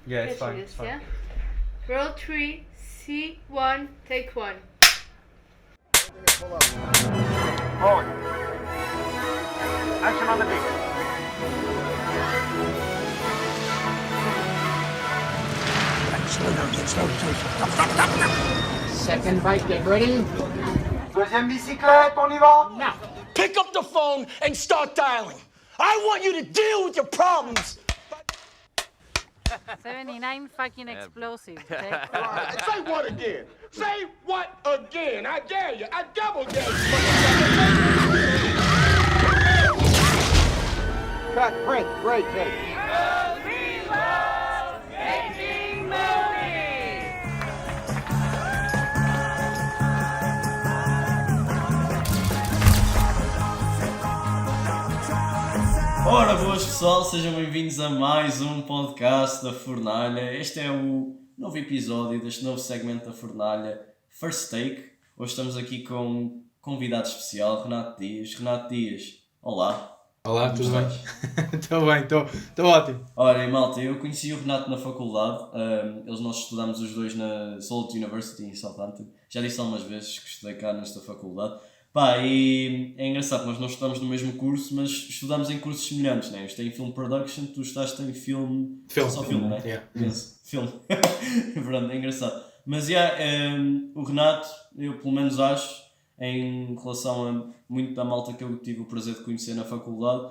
Yeah, it's fine. It's fine. Yeah? Roll 3, C1, take 1. Rolling. Action on the beat. Second bike, get ready. Deuxième bicyclette, on y va? Now. Pick up the phone and start dialing. I want you to deal with your problems. 79 fucking explosives. Okay? Say what again? Say what again? I dare you. I double dare you. Cut, print, great take. Ora, boas pessoal, sejam bem-vindos a mais um podcast da Fornalha. Este é o novo episódio deste novo segmento da Fornalha, First Take. Hoje estamos aqui com um convidado especial, Renato Dias. Renato Dias, olá. Olá, tudo bem? Estou bem, estou ótimo. Ora, malta, eu conheci o Renato na faculdade. Nós estudamos os dois na Salute University em Southampton. Já disse algumas vezes que estudei cá nesta faculdade. Pá, e é engraçado, nós não estudamos no mesmo curso, mas estudamos em cursos semelhantes, né? Eu estou em Film Production, tu estás em Filme, só filme, né? Yeah. Filme. Pronto, é engraçado. Mas, o Renato, eu pelo menos acho, em relação a muito da malta que eu tive o prazer de conhecer na faculdade,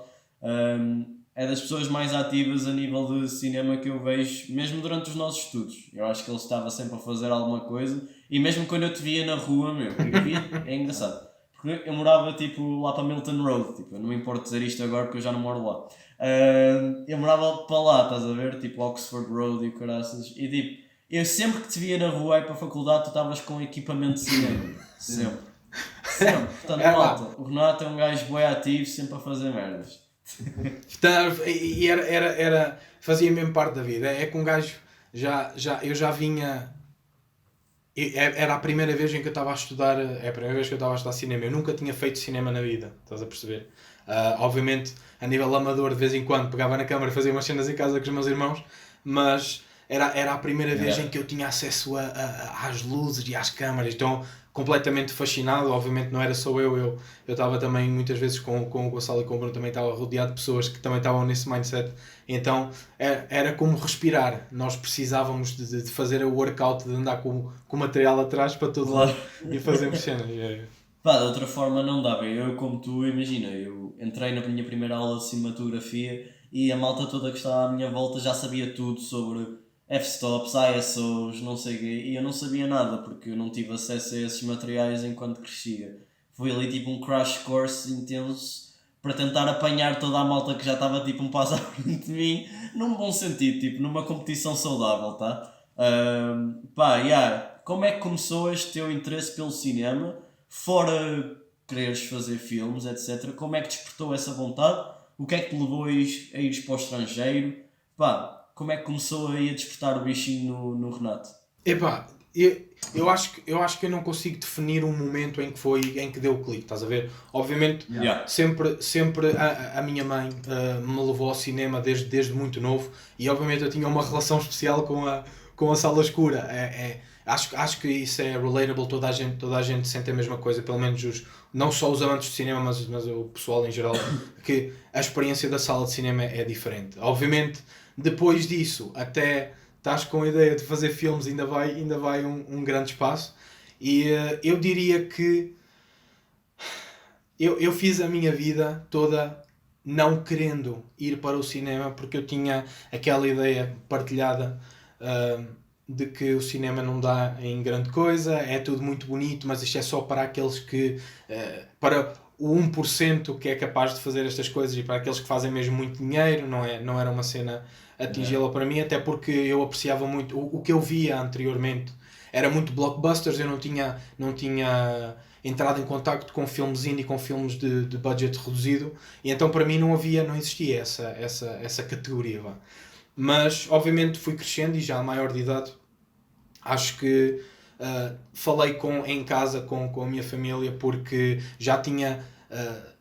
é das pessoas mais ativas a nível de cinema que eu vejo, mesmo durante os nossos estudos. Eu acho que ele estava sempre a fazer alguma coisa, e mesmo quando eu te via na rua, é engraçado. Porque eu morava tipo lá para Milton Road, tipo, eu não me importo dizer isto agora porque eu já não moro lá. Eu morava para lá, estás a ver, tipo Oxford Road e o caraças, e tipo, eu sempre que te via na rua e para a faculdade tu estavas com equipamento de cinema, sempre. Portanto, malta, o Renato é um gajo bué ativo, sempre a fazer merdas. E era fazia mesmo parte da vida. É que um gajo eu já vinha. Era a primeira vez em que eu estava a estudar. É a primeira vez que eu estava a estudar cinema. Eu nunca tinha feito cinema na vida, estás a perceber? Obviamente, a nível amador, de vez em quando pegava na câmara e fazia umas cenas em casa com os meus irmãos, mas era a primeira vez em que eu tinha acesso às luzes e às câmaras. Então, completamente fascinado. Obviamente não era só eu estava também muitas vezes com o Gonçalo e com o Bruno, também estava rodeado de pessoas que também estavam nesse mindset. Então era como respirar. Nós precisávamos de fazer o workout, de andar com o material atrás para todo lado e fazermos cenas. Pá, de outra forma não dava. Eu como tu, imagina, eu entrei na minha primeira aula de cinematografia e a malta toda que estava à minha volta já sabia tudo sobre f-stops, ISOs, não sei o quê, e eu não sabia nada porque eu não tive acesso a esses materiais enquanto crescia. Foi ali tipo um crash course intenso para tentar apanhar toda a malta que já estava tipo um passo à frente de mim, num bom sentido, tipo numa competição saudável, tá? Como é que começou este teu interesse pelo cinema, fora quereres fazer filmes, etc? Como é que despertou essa vontade? O que é que te levou a ir para o estrangeiro? Pá, como é que começou a despertar o bichinho no Renato? Epá, eu acho que eu não consigo definir um momento em que deu o clique, estás a ver? Obviamente, sempre a minha mãe me levou ao cinema desde muito novo e obviamente eu tinha uma relação especial com a sala escura. Acho que isso é relatable, toda a gente sente a mesma coisa, pelo menos não só os amantes de cinema, mas o pessoal em geral, que a experiência da sala de cinema é diferente. Obviamente, depois disso, até estás com a ideia de fazer filmes, ainda vai um grande espaço. E eu diria que eu fiz a minha vida toda não querendo ir para o cinema, porque eu tinha aquela ideia partilhada de que o cinema não dá em grande coisa, é tudo muito bonito, mas isto é só para aqueles que... para o 1% que é capaz de fazer estas coisas e para aqueles que fazem mesmo muito dinheiro, não era uma cena atingi-la para mim, até porque eu apreciava muito o que eu via anteriormente. Era muito blockbusters, eu não tinha entrado em contacto com filmes indie, com filmes de budget reduzido, e então para mim não existia essa categoria. Mas obviamente fui crescendo e já maior de idade, acho que falei em casa com a minha família, porque já tinha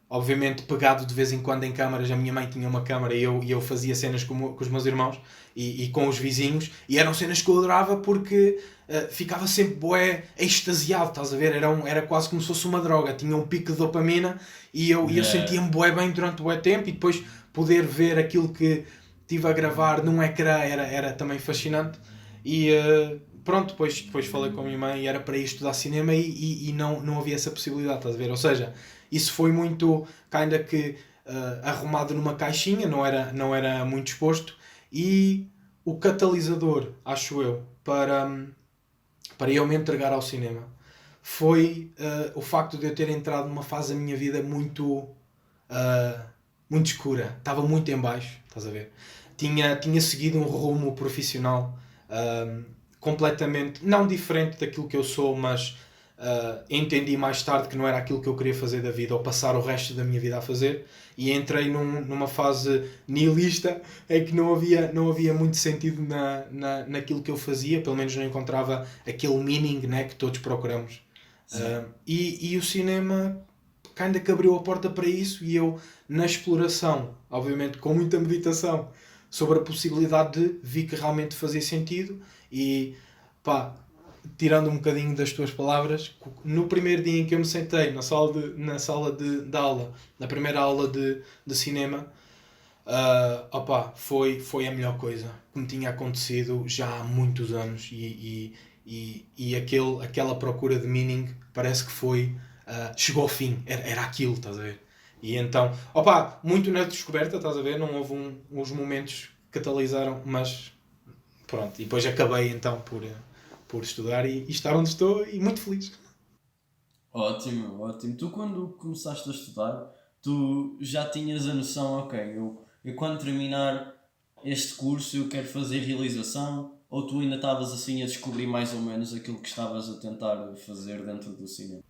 obviamente pegado de vez em quando em câmaras. A minha mãe tinha uma câmara e eu fazia cenas com os meus irmãos e com os vizinhos, e eram cenas que eu adorava porque ficava sempre bué extasiado, estás a ver? Era quase como se fosse uma droga, tinha um pico de dopamina e eu sentia-me bué bem durante bué tempo, e depois poder ver aquilo que estive a gravar num ecrã era também fascinante. E pronto, depois falei com a minha mãe e era para ir estudar cinema e não havia essa possibilidade, estás a ver? Ou seja, isso foi muito kinda que arrumado numa caixinha, não era muito exposto, e o catalisador, acho eu, para eu me entregar ao cinema foi o facto de eu ter entrado numa fase da minha vida muito escura. Estava muito em baixo, estás a ver? Tinha seguido um rumo profissional completamente, não diferente daquilo que eu sou, mas entendi mais tarde que não era aquilo que eu queria fazer da vida, ou passar o resto da minha vida a fazer, e entrei numa fase nihilista em que não havia muito sentido naquilo que eu fazia, pelo menos não encontrava aquele meaning, né, que todos procuramos. E o cinema ainda que abriu a porta para isso, e eu, na exploração, obviamente com muita meditação sobre a possibilidade vi que realmente fazia sentido. E pá, tirando um bocadinho das tuas palavras, no primeiro dia em que eu me sentei na sala de aula, na primeira aula de cinema, foi a melhor coisa que me tinha acontecido já há muitos anos, e aquela procura de meaning parece que chegou ao fim, era aquilo, estás a ver? E então, muito na descoberta, estás a ver? Não houve uns momentos que catalisaram, mas pronto, e depois acabei então por estudar e estar onde estou, e muito feliz. Ótimo. Tu, quando começaste a estudar, tu já tinhas a noção, ok, eu quando terminar este curso eu quero fazer realização, ou tu ainda estavas assim a descobrir mais ou menos aquilo que estavas a tentar fazer dentro do cinema?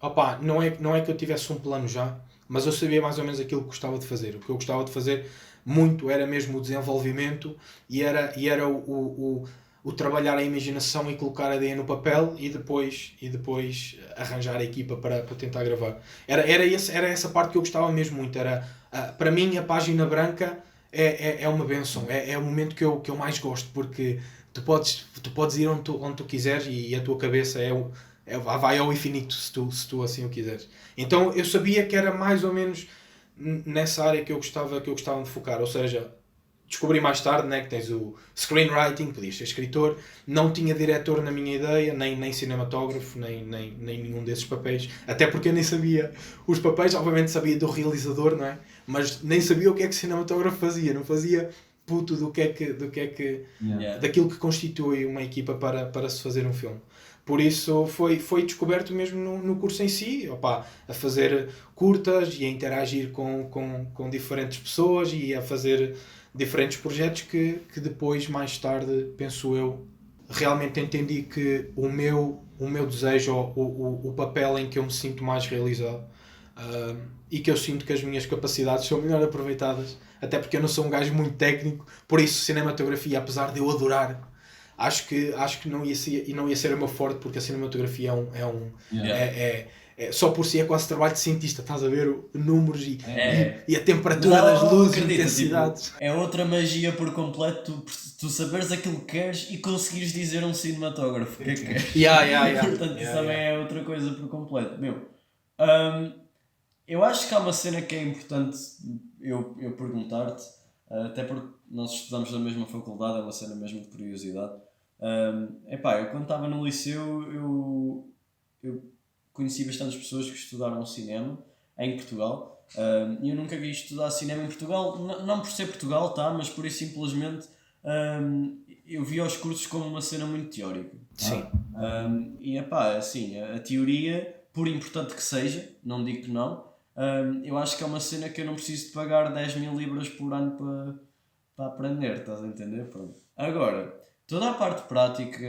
Não é que eu tivesse um plano já, mas eu sabia mais ou menos aquilo que gostava de fazer. O que eu gostava de fazer muito era mesmo o desenvolvimento, e era o trabalhar a imaginação e colocar a ideia no papel, e depois arranjar a equipa para tentar gravar. Era essa parte que eu gostava mesmo muito. Para mim, a página branca é uma bênção, é o momento que eu mais gosto, porque tu podes ir onde tu quiseres, e a tua cabeça vai ao infinito se tu assim o quiseres. Então eu sabia que era mais ou menos nessa área que eu gostava de focar. Ou seja, descobri mais tarde, né, que tens o screenwriting, podias ser escritor, não tinha diretor na minha ideia, nem cinematógrafo, nem nenhum desses papéis, até porque eu nem sabia os papéis. Obviamente sabia do realizador, não é? Mas nem sabia o que é que o cinematógrafo fazia, não fazia puto do que é que daquilo que constitui uma equipa para se fazer um filme. Por isso foi descoberto mesmo no curso em si, a fazer curtas e a interagir com diferentes pessoas e a fazer diferentes projetos que depois, mais tarde, penso eu, realmente entendi que o meu desejo, o papel em que eu me sinto mais realizado, e que eu sinto que as minhas capacidades são melhor aproveitadas, até porque eu não sou um gajo muito técnico. Por isso, cinematografia, apesar de eu adorar, acho que não ia ser o meu forte, porque a cinematografia só por si é quase trabalho de cientista, estás a ver números e a temperatura das luzes, intensidades. Tipo, é outra magia por completo, tu saberes aquilo que queres e conseguires dizer a um cinematógrafo o que é que queres. Portanto, isso também é outra coisa por completo. Eu acho que há uma cena que é importante eu perguntar-te, até porque nós estudamos na mesma faculdade, é uma cena mesmo de curiosidade. Eu quando estava no liceu, eu conheci bastantes pessoas que estudaram cinema em Portugal, e eu nunca vi estudar cinema em Portugal, não por ser Portugal, tá? Mas por isso simplesmente eu vi os cursos como uma cena muito teórica. Sim. Assim, a teoria, por importante que seja, não digo que não, eu acho que é uma cena que eu não preciso de pagar 10.000 libras por ano para aprender, estás a entender? Pronto. Agora, toda a parte prática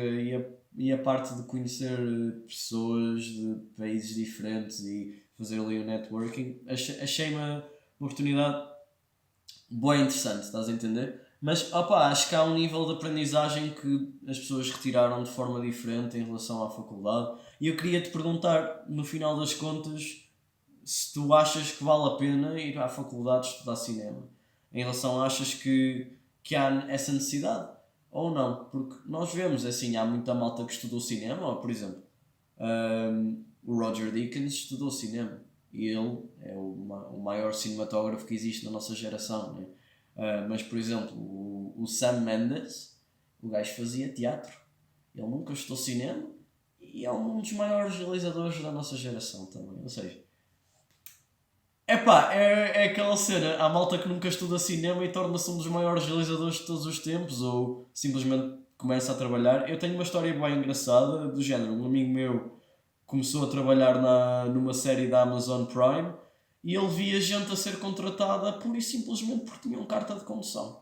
e a parte de conhecer pessoas de países diferentes e fazer ali o networking, achei uma oportunidade bem interessante, estás a entender? Mas acho que há um nível de aprendizagem que as pessoas retiraram de forma diferente em relação à faculdade, e eu queria te perguntar, no final das contas, se tu achas que vale a pena ir à faculdade estudar cinema, em relação a achas que há essa necessidade ou não, porque nós vemos assim, há muita malta que estudou cinema, por exemplo, o Roger Deakins estudou cinema e ele é o maior cinematógrafo que existe na nossa geração, né? Mas por exemplo o Sam Mendes, o gajo fazia teatro, ele nunca estudou cinema e é um dos maiores realizadores da nossa geração também, ou seja, é aquela cena, há malta que nunca estuda cinema e torna-se um dos maiores realizadores de todos os tempos ou simplesmente começa a trabalhar. Eu tenho uma história bem engraçada do género, um amigo meu começou a trabalhar numa série da Amazon Prime e ele via gente a ser contratada pura e simplesmente porque tinham carta de condução.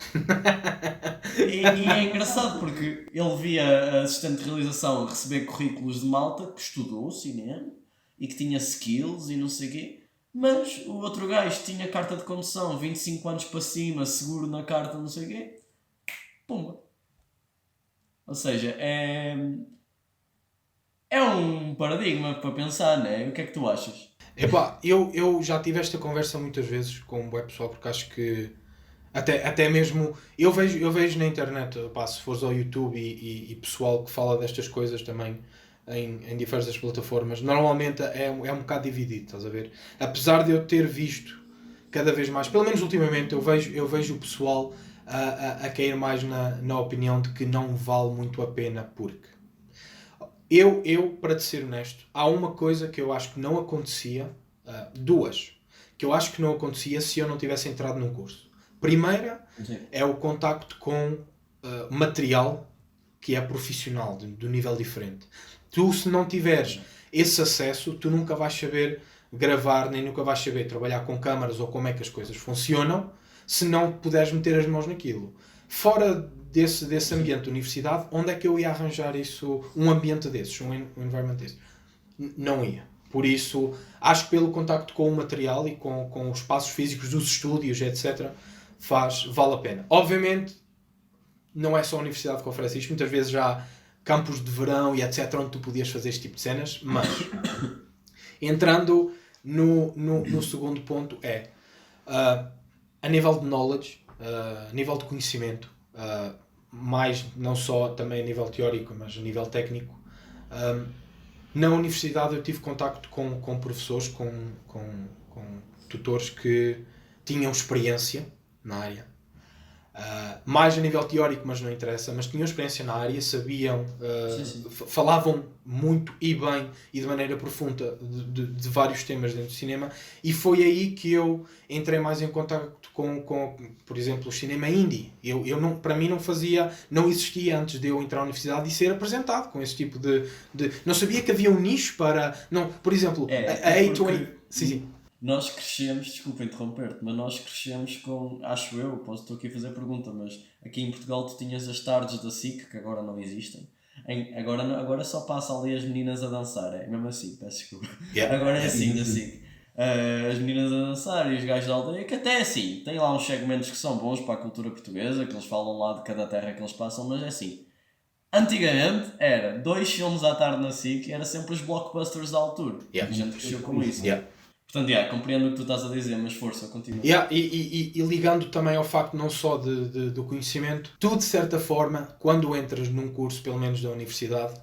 E é engraçado porque ele via a assistente de realização receber currículos de malta que estudou cinema e que tinha skills e não sei o quê, mas o outro gajo tinha carta de condução, 25 anos para cima, seguro na carta, não sei o quê, pumba. Ou seja, é um paradigma para pensar, né? O que é que tu achas? Epá, eu já tive esta conversa muitas vezes com o pessoal, porque acho que até mesmo eu vejo na internet, pá, se fores ao YouTube e pessoal que fala destas coisas também em diversas plataformas, normalmente é um bocado dividido, estás a ver? Apesar de eu ter visto cada vez mais, pelo menos ultimamente, eu vejo o pessoal a cair mais na opinião de que não vale muito a pena, porque eu, para te ser honesto, há uma coisa que eu acho que não acontecia, duas, que eu acho que não acontecia se eu não tivesse entrado num curso. Primeira é o contacto com material que é profissional, do nível diferente. Tu, se não tiveres esse acesso, tu nunca vais saber gravar, nem nunca vais saber trabalhar com câmaras ou como é que as coisas funcionam, se não puderes meter as mãos naquilo. Fora desse ambiente de universidade, onde é que eu ia arranjar isso, um ambiente desses, um environment desses? Não ia. Por isso, acho que pelo contacto com o material e com os espaços físicos dos estúdios, etc., vale a pena. Obviamente, não é só a universidade que oferece isto, muitas vezes já há campos de verão e etc., onde tu podias fazer este tipo de cenas, mas entrando no segundo ponto a nível de knowledge, a nível de conhecimento, mais não só também a nível teórico, mas a nível técnico. Na universidade eu tive contacto com professores, com tutores que tinham experiência na área. Mais a nível teórico, mas não interessa, mas tinham experiência na área, sabiam, falavam muito e bem e de maneira profunda de vários temas dentro do cinema, e foi aí que eu entrei mais em contacto com por exemplo, o cinema indie. Eu não, para mim não existia antes de eu entrar na universidade e ser apresentado com esse tipo de não sabia que havia um nicho para, não, por exemplo, a A20. Sim. Nós crescemos, desculpa interromper-te, mas nós crescemos com, acho eu, estou aqui a fazer pergunta, mas aqui em Portugal tu tinhas as tardes da SIC, que agora não existem. Agora só passa ali as meninas a dançar, é mesmo assim, peço desculpa. Yeah. Agora é assim, da SIC. As meninas a dançar e os gajos da aldeia, que até é assim, tem lá uns segmentos que são bons para a cultura portuguesa, que eles falam lá de cada terra que eles passam, mas é assim. Antigamente era 2 filmes à tarde na SIC e era sempre os blockbusters da altura. Yeah. A gente cresceu com isso. Yeah. Portanto, compreendo o que tu estás a dizer, mas força, continua. E ligando também ao facto não só do conhecimento, tu de certa forma, quando entras num curso, pelo menos da universidade,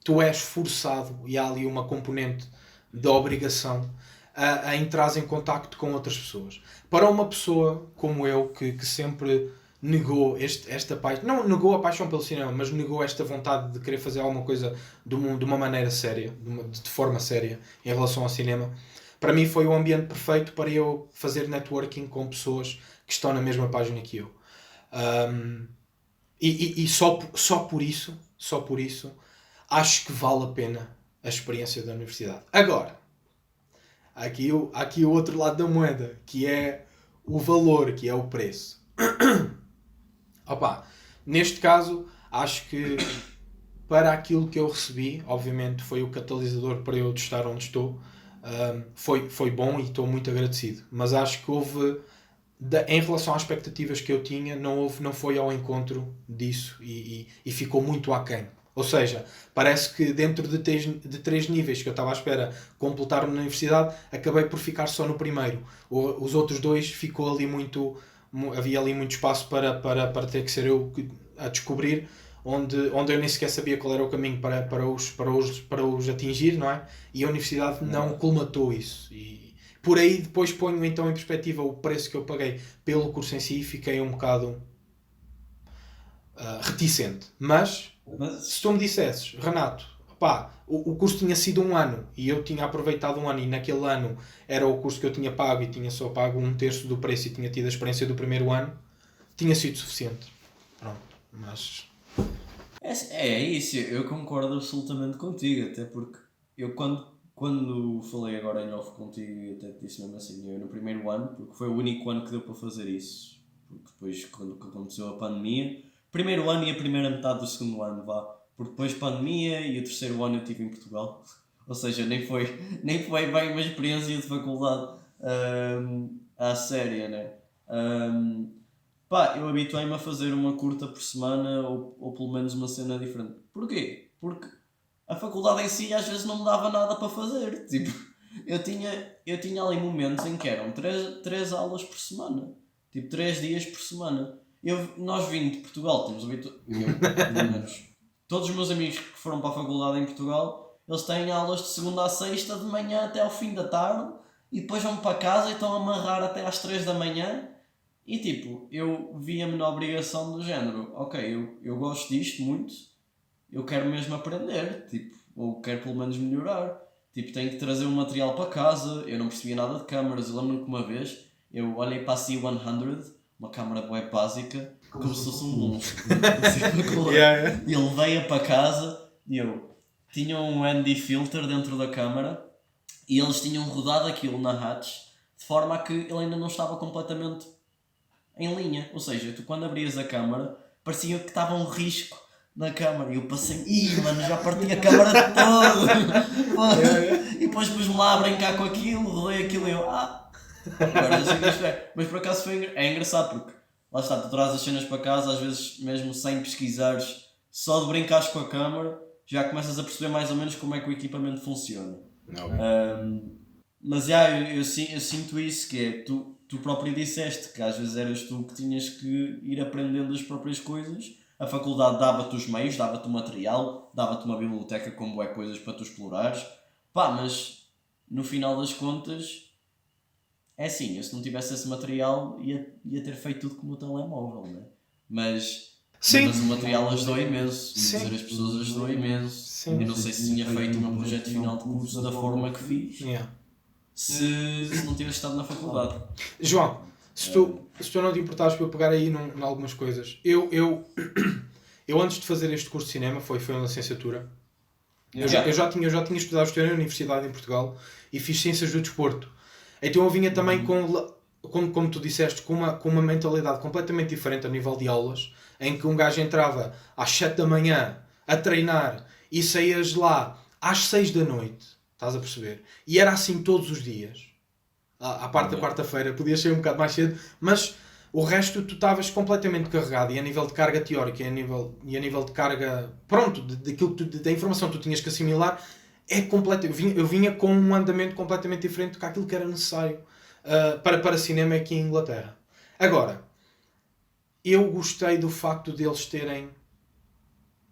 tu és forçado, e há ali uma componente da obrigação, a entrar em contacto com outras pessoas. Para uma pessoa como eu, que sempre negou esta paixão, não negou a paixão pelo cinema, mas negou esta vontade de querer fazer alguma coisa de uma maneira séria, de forma séria, em relação ao cinema, para mim foi o ambiente perfeito para eu fazer networking com pessoas que estão na mesma página que eu. E só por isso, acho que vale a pena a experiência da universidade. Agora, há aqui o outro lado da moeda, que é o valor, que é o preço. Neste caso, acho que para aquilo que eu recebi, obviamente foi o catalisador para eu estar onde estou. Foi bom e estou muito agradecido, mas acho que houve, em relação às expectativas que eu tinha, não foi ao encontro disso e ficou muito aquém Ou seja, parece que dentro de 3 níveis que eu estava à espera completar na universidade, acabei por ficar só no primeiro. Os outros 2 ficou ali havia ali muito espaço para ter que ser eu a descobrir, onde eu nem sequer sabia qual era o caminho para os atingir, não é? E a universidade não colmatou isso. E por aí depois ponho então em perspectiva o preço que eu paguei pelo curso em si e fiquei um bocado reticente. Mas se tu me dissesses, Renato, pá, o curso tinha sido 1 ano e eu tinha aproveitado 1 ano e naquele ano era o curso que eu tinha pago e tinha só pago 1/3 do preço e tinha tido a experiência do primeiro ano, tinha sido suficiente. Pronto, mas... É isso, eu concordo absolutamente contigo, até porque eu quando falei agora em off contigo, eu até te disse mesmo assim, eu no primeiro ano, porque foi o único ano que deu para fazer isso, porque depois quando aconteceu a pandemia, primeiro ano e a primeira metade do segundo ano, porque depois pandemia e o terceiro ano eu estive em Portugal, ou seja, nem foi bem uma experiência de faculdade à séria, né? Eu habituei-me a fazer uma curta por semana ou pelo menos uma cena diferente. Porquê? Porque a faculdade em si às vezes não me dava nada para fazer. Tipo, eu tinha ali momentos em que eram 3 aulas por semana. Tipo, 3 dias por semana. Nós vindo de Portugal, pelo menos, todos os meus amigos que foram para a faculdade em Portugal, eles têm aulas de segunda a sexta, de manhã até ao fim da tarde, e depois vão para casa e estão a amarrar até às 3 da manhã. E tipo, eu via-me na obrigação do género, ok, eu gosto disto muito, eu quero mesmo aprender, tipo, ou quero pelo menos melhorar. Tipo, tenho que trazer um material para casa, eu não percebia nada de câmaras. Eu lembro-me que uma vez eu olhei para a C100, uma câmara web básica, como se fosse um monstro. E ele veio para casa e eu tinha um ND filter dentro da câmara e eles tinham rodado aquilo na hatch de forma a que ele ainda não estava completamente em linha, ou seja, tu quando abrias a câmara parecia que estava um risco na câmara e eu passei, já parti a câmara toda. E depois pus-me lá a brincar com aquilo, rodei aquilo e eu, agora já sei que isto é. Mas por acaso é engraçado porque lá está, tu trazes as cenas para casa, às vezes mesmo sem pesquisares, só de brincares com a câmara já começas a perceber mais ou menos como é que o equipamento funciona. Mas eu sinto isso, que é, tu próprio disseste que às vezes eras tu que tinhas que ir aprendendo as próprias coisas. A faculdade dava-te os meios, dava-te o material, dava-te uma biblioteca com bué coisas para tu explorares. Mas no final das contas, é assim, eu se não tivesse esse material ia ter feito tudo como o telemóvel, né? Mas o material ajudou imenso, dizer as pessoas ajudou imenso. Eu não sei se tinha feito o meu projeto final de curso da forma que fiz. Se não tivesse estado na faculdade. João, se tu não te importares para eu pegar aí em algumas coisas, eu antes de fazer este curso de cinema, foi uma licenciatura, eu já tinha estudado história na universidade em Portugal e fiz ciências do desporto. Então eu vinha também como tu disseste, com uma mentalidade completamente diferente a nível de aulas, em que um gajo entrava às 7 da manhã a treinar e saías lá às 6 da noite. Estás a perceber? E era assim todos os dias. À parte da quarta-feira, podias sair um bocado mais cedo, mas o resto tu estavas completamente carregado. E a nível de carga teórica e a nível de carga, pronto, da informação que tu tinhas que assimilar, é completo. Eu vinha com um andamento completamente diferente do que aquilo que era necessário para cinema aqui em Inglaterra. Agora, eu gostei do facto de eles terem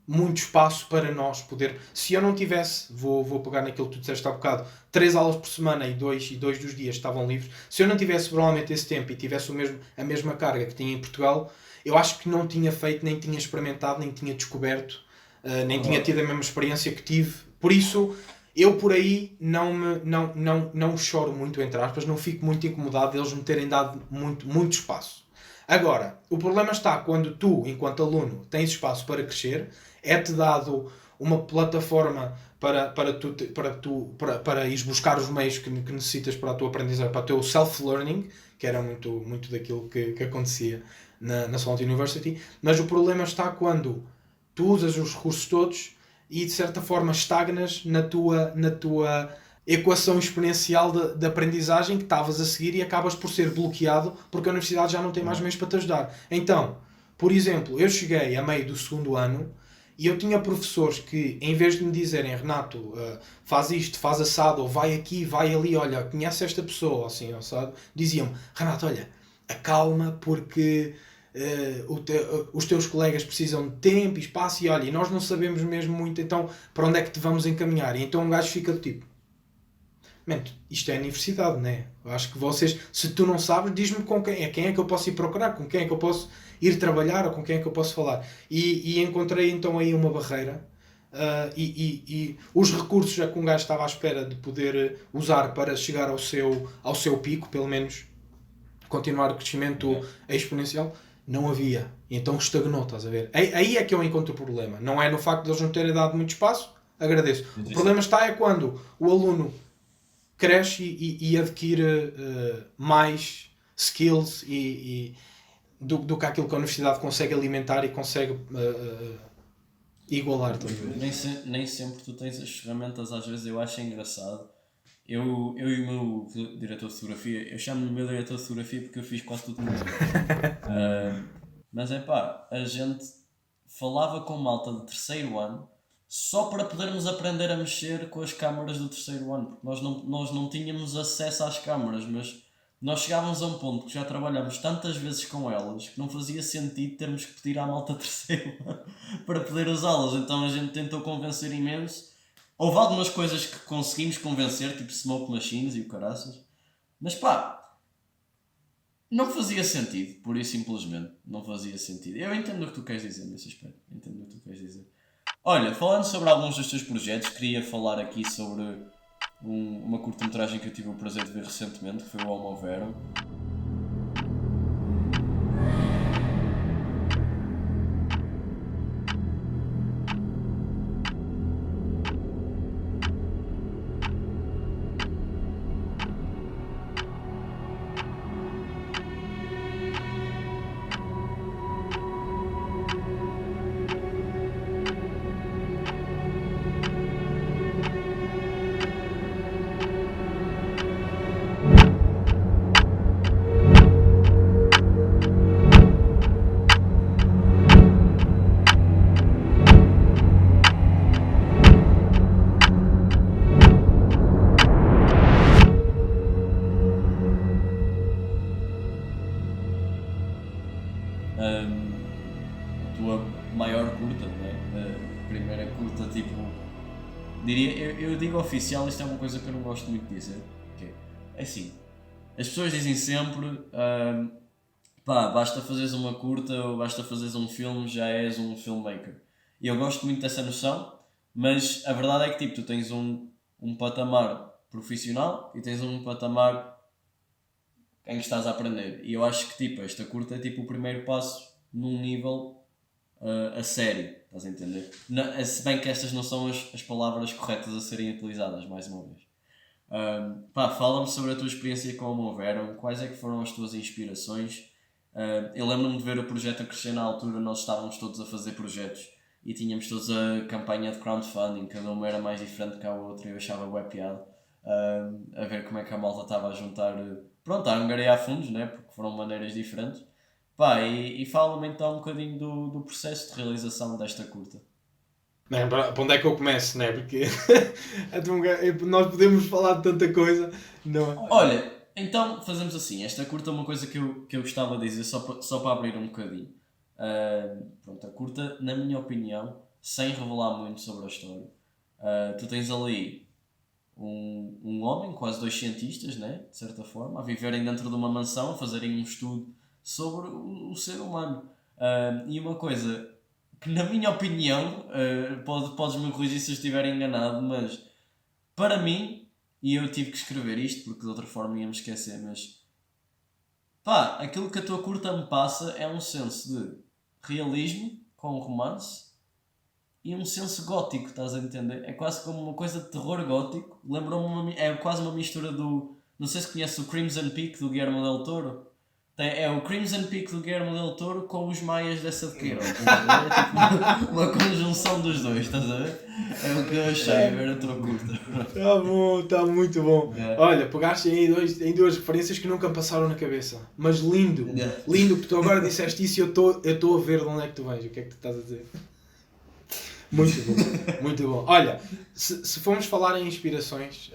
muito espaço para nós poder... Se eu não tivesse, vou pegar naquilo que tu disseste há bocado, 3 aulas por semana e dois dos dias estavam livres, se eu não tivesse provavelmente esse tempo e tivesse a mesma carga que tinha em Portugal, eu acho que não tinha feito, nem tinha experimentado, nem tinha descoberto, nem tinha tido a mesma experiência que tive. Por isso, eu por aí não choro muito, entre aspas, não fico muito incomodado de eles me terem dado muito espaço. Agora, o problema está quando tu, enquanto aluno, tens espaço para crescer, é-te dado uma plataforma para ires buscar os meios que necessitas para a tua aprendizagem, para o teu self-learning, que era muito daquilo que acontecia na Salon University, mas o problema está quando tu usas os recursos todos e de certa forma estagnas na tua equação exponencial de aprendizagem que estavas a seguir e acabas por ser bloqueado porque a universidade já não tem mais meios para te ajudar. Então, por exemplo, eu cheguei a meio do segundo ano E eu tinha professores que, em vez de me dizerem, Renato, faz isto, faz assado, ou vai aqui, vai ali, olha, conhece esta pessoa, assim, sabe? Diziam-me, Renato, olha, acalma, porque os teus colegas precisam de tempo e espaço, e olha, e nós não sabemos mesmo muito, então, para onde é que te vamos encaminhar? E então um gajo fica do tipo, mento, isto é a universidade, não é? Eu acho que vocês, se tu não sabes, diz-me com quem é que eu posso ir procurar, com quem é que eu posso ir trabalhar ou com quem é que eu posso falar. E encontrei então aí uma barreira e os recursos a que um gajo estava à espera de poder usar para chegar ao seu pico, pelo menos continuar o crescimento exponencial, não havia. E então estagnou, estás a ver? Aí é que eu encontro o problema. Não é no facto de eles não terem dado muito espaço, agradeço. O problema está é quando o aluno cresce e adquire mais skills do que aquilo que a universidade consegue alimentar e consegue igualar. Nem sempre tu tens as ferramentas, às vezes eu acho engraçado. Eu e o meu diretor de fotografia, eu chamo-lhe o meu diretor de fotografia porque eu fiz quase tudo com ele. Mas é pá, a gente falava com malta de terceiro ano só para podermos aprender a mexer com as câmaras do terceiro ano, porque nós não tínhamos acesso às câmaras, mas nós chegávamos a um ponto que já trabalhámos tantas vezes com elas que não fazia sentido termos que pedir à malta terceiro para poder usá-las. Então a gente tentou convencer imenso. Houve algumas coisas que conseguimos convencer, tipo smoke machines e o caraças, mas pá, não fazia sentido, pura e simplesmente não fazia sentido. Eu entendo o que tu queres dizer nesse aspecto, entendo o que tu queres dizer. Olha, falando sobre alguns dos teus projetos, queria falar aqui sobre uma curta-metragem que eu tive o prazer de ver recentemente, que foi o Homo Verum. A tua maior curta, não é? A primeira curta, tipo, diria, eu digo oficial, isto é uma coisa que eu não gosto muito de dizer, que é assim, as pessoas dizem sempre, pá, basta fazeres uma curta ou basta fazeres um filme, já és um filmmaker. E eu gosto muito dessa noção, mas a verdade é que tipo, tu tens um patamar profissional e tens um patamar em que estás a aprender. E eu acho que tipo, esta curta é tipo o primeiro passo num nível a sério, estás a entender? Se bem que estas não são as palavras corretas a serem utilizadas, mais uma vez. Pá, fala-me sobre a tua experiência com o Homo Verum, quais é que foram as tuas inspirações? Eu lembro-me de ver o projeto a crescer na altura, nós estávamos todos a fazer projetos e tínhamos todos a campanha de crowdfunding, cada uma era mais diferente que a outra e eu achava bué piada a ver como é que a malta estava a juntar, pronto, a angariar fundos, né? Porque foram maneiras diferentes. Pá, e fala-me então um bocadinho do processo de realização desta curta. Não, para onde é que eu começo, né? Porque nós podemos falar de tanta coisa. Não. Olha, então fazemos assim, esta curta é uma coisa que eu gostava de dizer só para abrir um bocadinho. Pronto, a curta, na minha opinião, sem revelar muito sobre a história, tu tens ali um homem, quase dois cientistas, né, de certa forma, a viverem dentro de uma mansão, a fazerem um estudo sobre o ser humano. E uma coisa que, na minha opinião, podes-me corrigir se eu estiver enganado, mas para mim, e eu tive que escrever isto porque de outra forma ia-me esquecer, mas pá, aquilo que a tua curta me passa é um senso de realismo com romance e um senso gótico, estás a entender? É quase como uma coisa de terror gótico. Lembrou-me, é quase uma mistura do... Não sei se conheces o Crimson Peak do Guillermo del Toro. É o Crimson Peak do Guillermo del Toro com os maias dessa de Queiroz. É tipo uma conjunção dos dois, estás a ver? É o que eu achei, a ver a tua curta. Está bom, está muito bom. Olha, pegaste aí em duas referências que nunca me passaram na cabeça. Mas lindo, lindo, porque tu agora disseste isso e eu estou a ver de onde é que tu vens, o que é que tu estás a dizer. Muito bom, muito bom. Olha, se formos falar em inspirações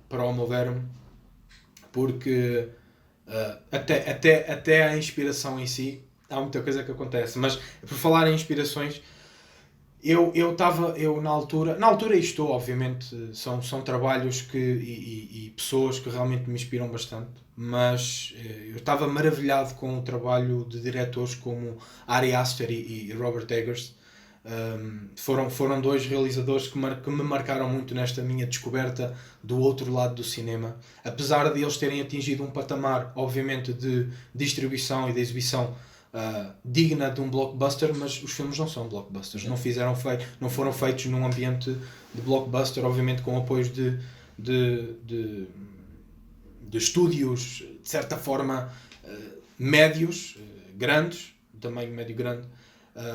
para o Homo Verum, porque até a inspiração em si, há muita coisa que acontece, mas por falar em inspirações, eu na altura estou, obviamente, são trabalhos e pessoas que realmente me inspiram bastante, mas eu estava maravilhado com o trabalho de diretores como Ari Aster e Robert Eggers. Foram dois realizadores que me marcaram muito nesta minha descoberta do outro lado do cinema, apesar de eles terem atingido um patamar, obviamente, de distribuição e de exibição digna de um blockbuster, mas os filmes não são blockbusters, não foram feitos num ambiente de blockbuster, obviamente com apoios de estúdios de certa forma médios, grandes, tamanho médio grande,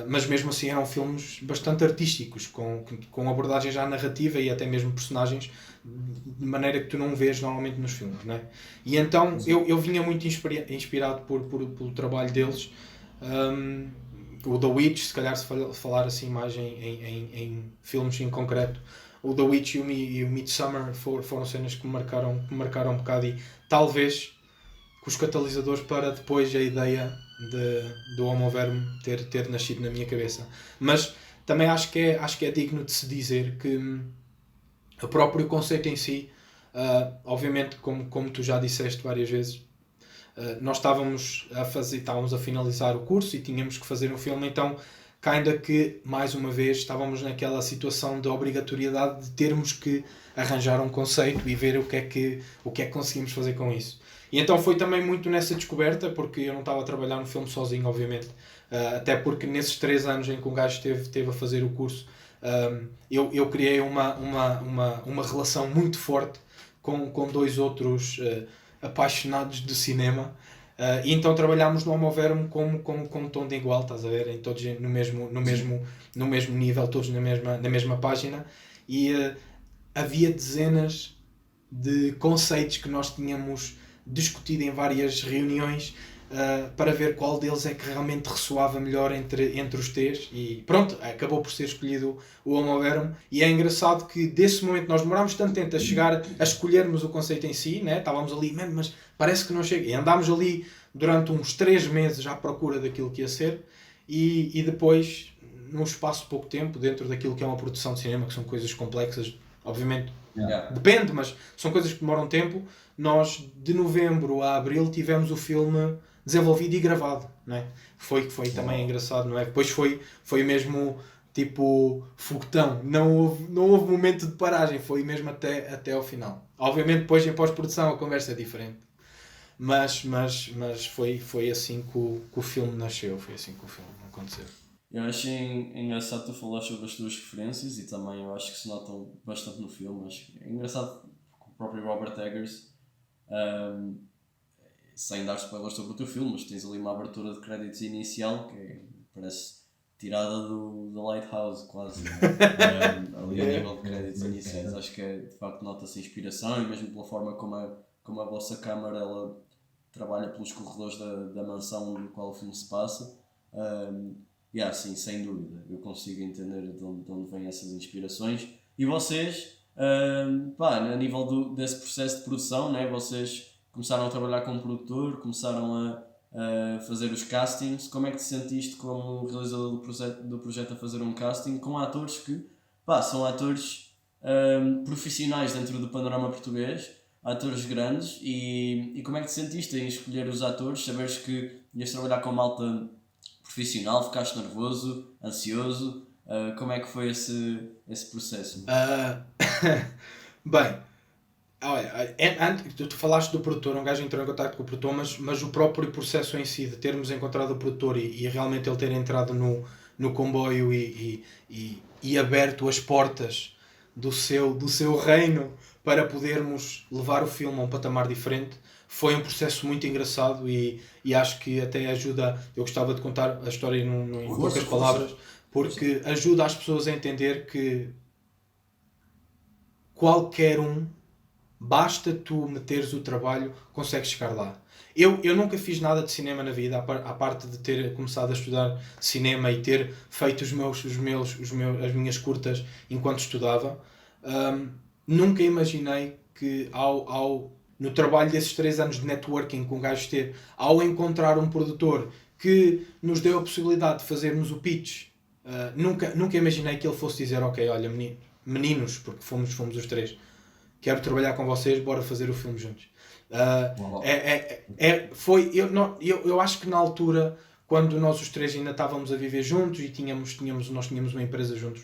mas mesmo assim eram filmes bastante artísticos, com abordagem já narrativa e até mesmo personagens de maneira que tu não vês normalmente nos filmes, não é? E então eu vinha muito inspirado pelo trabalho deles. O The Witch, se calhar se falar assim mais em filmes em concreto, o The Witch e o Midsommar foram cenas que me marcaram um bocado, e talvez os catalisadores para depois a ideia do Homo Verum ter nascido na minha cabeça. Mas também acho que é digno de se dizer que o próprio conceito em si, obviamente, como tu já disseste várias vezes, nós estávamos a finalizar o curso e tínhamos que fazer um filme, então ainda que, mais uma vez, estávamos naquela situação de obrigatoriedade de termos que arranjar um conceito e ver o que é que conseguimos fazer com isso. E então foi também muito nessa descoberta, porque eu não estava a trabalhar no filme sozinho, obviamente, até porque nesses 3 anos em que um gajo esteve a fazer o curso, eu criei uma relação muito forte com 2 outros apaixonados de cinema, e então trabalhámos no Homo Verum como tom de igual, estás a ver, todos no mesmo nível, todos na mesma página, e havia dezenas de conceitos que nós tínhamos discutido em várias reuniões para ver qual deles é que realmente ressoava melhor entre os três, e pronto, acabou por ser escolhido o Homo Verum. E é engraçado que desse momento nós demorámos tanto tempo a chegar a escolhermos o conceito em si, né? Estávamos ali, mas parece que não chega, e andámos ali durante uns 3 meses à procura daquilo que ia ser, e depois, num espaço de pouco tempo, dentro daquilo que é uma produção de cinema, que são coisas complexas, obviamente, depende, mas são coisas que demoram tempo. Nós, de novembro a abril, tivemos o filme desenvolvido e gravado, não é? Foi também engraçado, não é? Depois foi mesmo tipo foguetão, não houve momento de paragem, foi mesmo até ao final. Obviamente depois em pós-produção a conversa é diferente, mas foi assim que o filme nasceu, foi assim que o filme aconteceu. Eu achei engraçado tu falar sobre as tuas referências, e também eu acho que se notam bastante no filme. Acho que é engraçado que o próprio Robert Eggers, sem dar spoilers sobre o teu filme, mas tens ali uma abertura de créditos inicial que parece tirada do Lighthouse, quase, ali a nível de créditos iniciais. Acho que de facto nota-se inspiração, e mesmo pela forma como a vossa câmara ela trabalha pelos corredores da mansão no qual o filme se passa. Sim, sem dúvida, eu consigo entender de onde vêm essas inspirações. E vocês, a nível desse processo de produção, né, vocês começaram a trabalhar como produtor, começaram a fazer os castings. Como é que te sentiste como realizador do projeto a fazer um casting com atores que são atores profissionais dentro do panorama português, atores grandes, e como é que te sentiste em escolher os atores, saberes que ias trabalhar com malta profissional, ficaste nervoso, ansioso? Como é que foi esse processo? Bem, olha, tu falaste do produtor, um gajo entrou em contato com o produtor, mas o próprio processo em si de termos encontrado o produtor e realmente ele ter entrado no comboio e aberto as portas do seu reino para podermos levar o filme a um patamar diferente, foi um processo muito engraçado, e acho que até ajuda. Eu gostava de contar a história em poucas palavras, porque ajuda as pessoas a entender que qualquer basta tu meteres o trabalho, consegues chegar lá. Eu nunca fiz nada de cinema na vida, à parte de ter começado a estudar cinema e ter feito as minhas curtas enquanto estudava. Nunca imaginei que no trabalho desses 3 anos de networking que um gajo teve, ao encontrar um produtor que nos deu a possibilidade de fazermos o pitch, nunca imaginei que ele fosse dizer, ok, olha meninos, porque fomos os 3, quero trabalhar com vocês, bora fazer o filme juntos. Eu acho que na altura, quando nós os 3 ainda estávamos a viver juntos e nós tínhamos uma empresa juntos,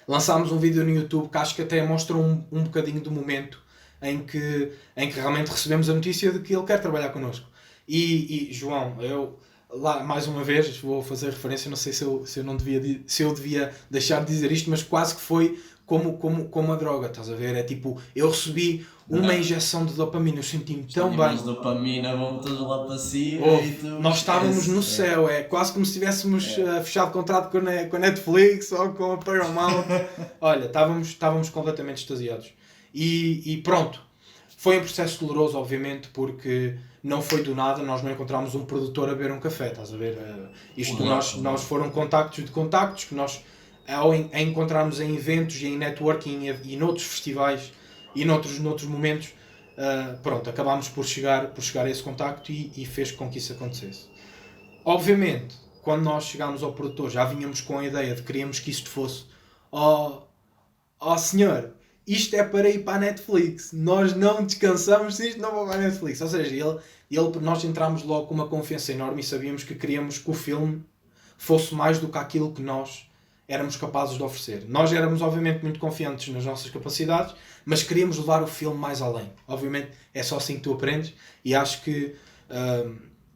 lançámos um vídeo no YouTube que acho que até mostra um bocadinho do momento em que realmente recebemos a notícia de que ele quer trabalhar connosco. E João, eu lá mais uma vez vou fazer referência, não sei se eu devia deixar de dizer isto, mas quase que foi como a droga, estás a ver? É tipo, eu recebi uma injeção de dopamina, eu senti-me tão bem. As dopamina vão todas lá para cima e tu... Nós estávamos no céu, é quase como se tivéssemos fechado contrato com a Netflix ou com a Paramount. Olha, estávamos completamente extasiados. E pronto, foi um processo doloroso, obviamente, porque não foi do nada, nós não encontramos um produtor a beber um café, estás a ver? Nós foram contactos que nós, ao encontrarmos em eventos e em networking e noutros festivais e noutros momentos, pronto, acabámos por chegar a esse contacto e fez com que isso acontecesse. Obviamente, quando nós chegámos ao produtor, já vínhamos com a ideia de que queríamos que isto fosse senhor, isto é para ir para a Netflix, nós não descansamos se isto não vai para a Netflix. Ou seja, nós entramos logo com uma confiança enorme e sabíamos que queríamos que o filme fosse mais do que aquilo que nós éramos capazes de oferecer. Nós éramos obviamente muito confiantes nas nossas capacidades, mas queríamos levar o filme mais além. Obviamente é só assim que tu aprendes, e acho que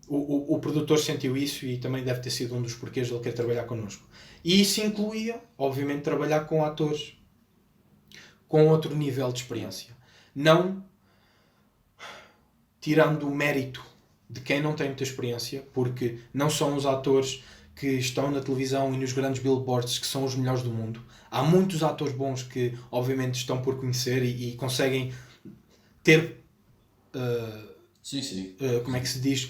o produtor sentiu isso e também deve ter sido um dos porquês de ele querer trabalhar connosco. E isso incluía, obviamente, trabalhar com atores com outro nível de experiência. Não tirando o mérito de quem não tem muita experiência, porque não são os atores que estão na televisão e nos grandes billboards que são os melhores do mundo. Há muitos atores bons que obviamente estão por conhecer e conseguem ter como é que se diz,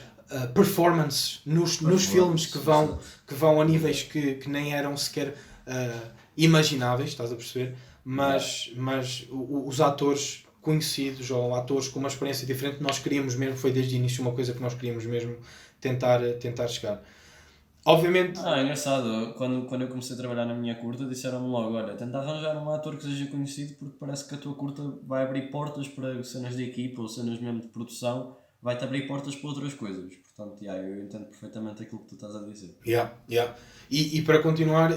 performances nos filmes que vão a níveis que nem eram sequer imagináveis, estás a perceber? Mas os atores conhecidos ou atores com uma experiência diferente, nós queríamos mesmo, foi desde o início uma coisa que nós queríamos mesmo tentar chegar. Obviamente... É engraçado, quando eu comecei a trabalhar na minha curta, disseram-me logo, olha, tenta arranjar um ator que seja conhecido, porque parece que a tua curta vai abrir portas para cenas de equipa ou cenas mesmo de produção, vai-te abrir portas para outras coisas. Portanto, eu entendo perfeitamente aquilo que tu estás a dizer. E para continuar,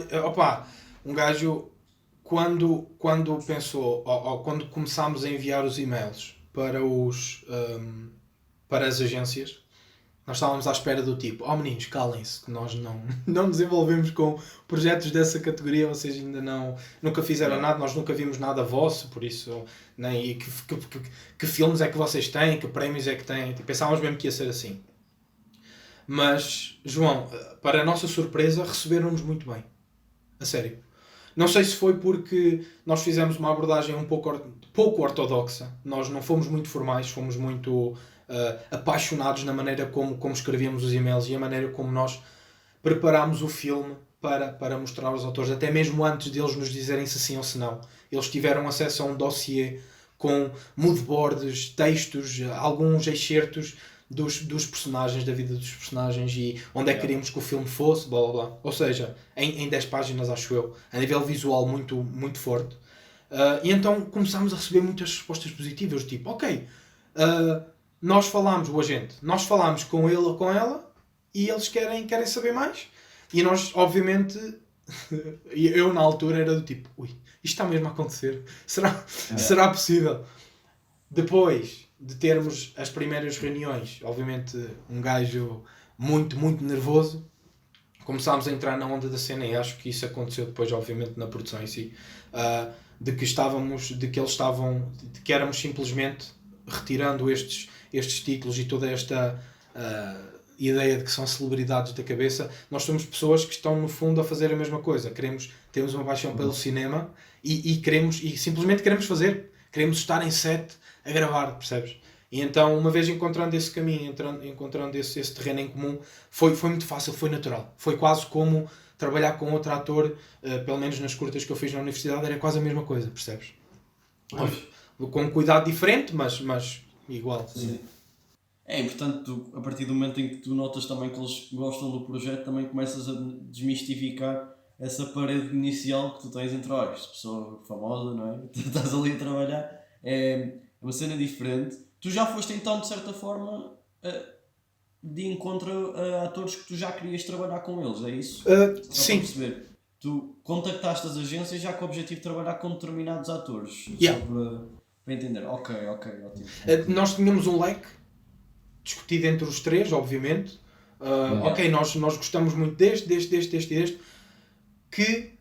um gajo... Quando pensou, ou quando começámos a enviar os e-mails para as agências, nós estávamos à espera do tipo, meninos, calem-se, que nós não nos envolvemos com projetos dessa categoria, vocês ainda nunca fizeram nada, nós nunca vimos nada vosso, por isso, nem que filmes é que vocês têm, que prémios é que têm, pensávamos mesmo que ia ser assim. Mas, João, para a nossa surpresa, receberam-nos muito bem, a sério. Não sei se foi porque nós fizemos uma abordagem um pouco ortodoxa. Nós não fomos muito formais, fomos muito apaixonados na maneira como escrevíamos os e-mails e a maneira como nós preparámos o filme para mostrar aos autores, até mesmo antes deles nos dizerem se sim ou se não. Eles tiveram acesso a um dossiê com moodboards, textos, alguns excertos dos personagens, da vida dos personagens e onde é que queríamos que o filme fosse, blá blá blá. Ou seja, em 10 páginas, acho eu, a nível visual muito, muito forte. E então começámos a receber muitas respostas positivas, tipo, ok, nós falámos com ele ou com ela e eles querem saber mais. E nós, obviamente, eu na altura era do tipo, isto está mesmo a acontecer? Será possível? Depois de termos as primeiras reuniões, obviamente um gajo muito, muito nervoso, começámos a entrar na onda da cena e acho que isso aconteceu depois, obviamente, na produção em si, de que éramos simplesmente retirando estes títulos e toda esta ideia de que são celebridades da cabeça. Nós somos pessoas que estão no fundo a fazer a mesma coisa, temos uma paixão pelo cinema e simplesmente queremos estar em set a gravar, percebes? E então, uma vez encontrando esse caminho, encontrando esse terreno em comum, foi muito fácil, foi natural. Foi quase como trabalhar com outro ator, pelo menos nas curtas que eu fiz na universidade, era quase a mesma coisa, percebes? Com um cuidado diferente, mas igual. Sim. É importante, a partir do momento em que tu notas também que eles gostam do projeto, também começas a desmistificar essa parede inicial que tu tens entre esta pessoa famosa, não é? Tu estás ali a trabalhar, é uma cena diferente. Tu já foste então, de certa forma, de encontro a atores que tu já querias trabalhar com eles, é isso? Sim. Para perceber. Tu contactaste as agências já com o objetivo de trabalhar com determinados atores. Yeah. Só para entender. Ok, ótimo. Nós tínhamos um leque discutido entre os três, obviamente. Ok, nós gostamos muito deste, que,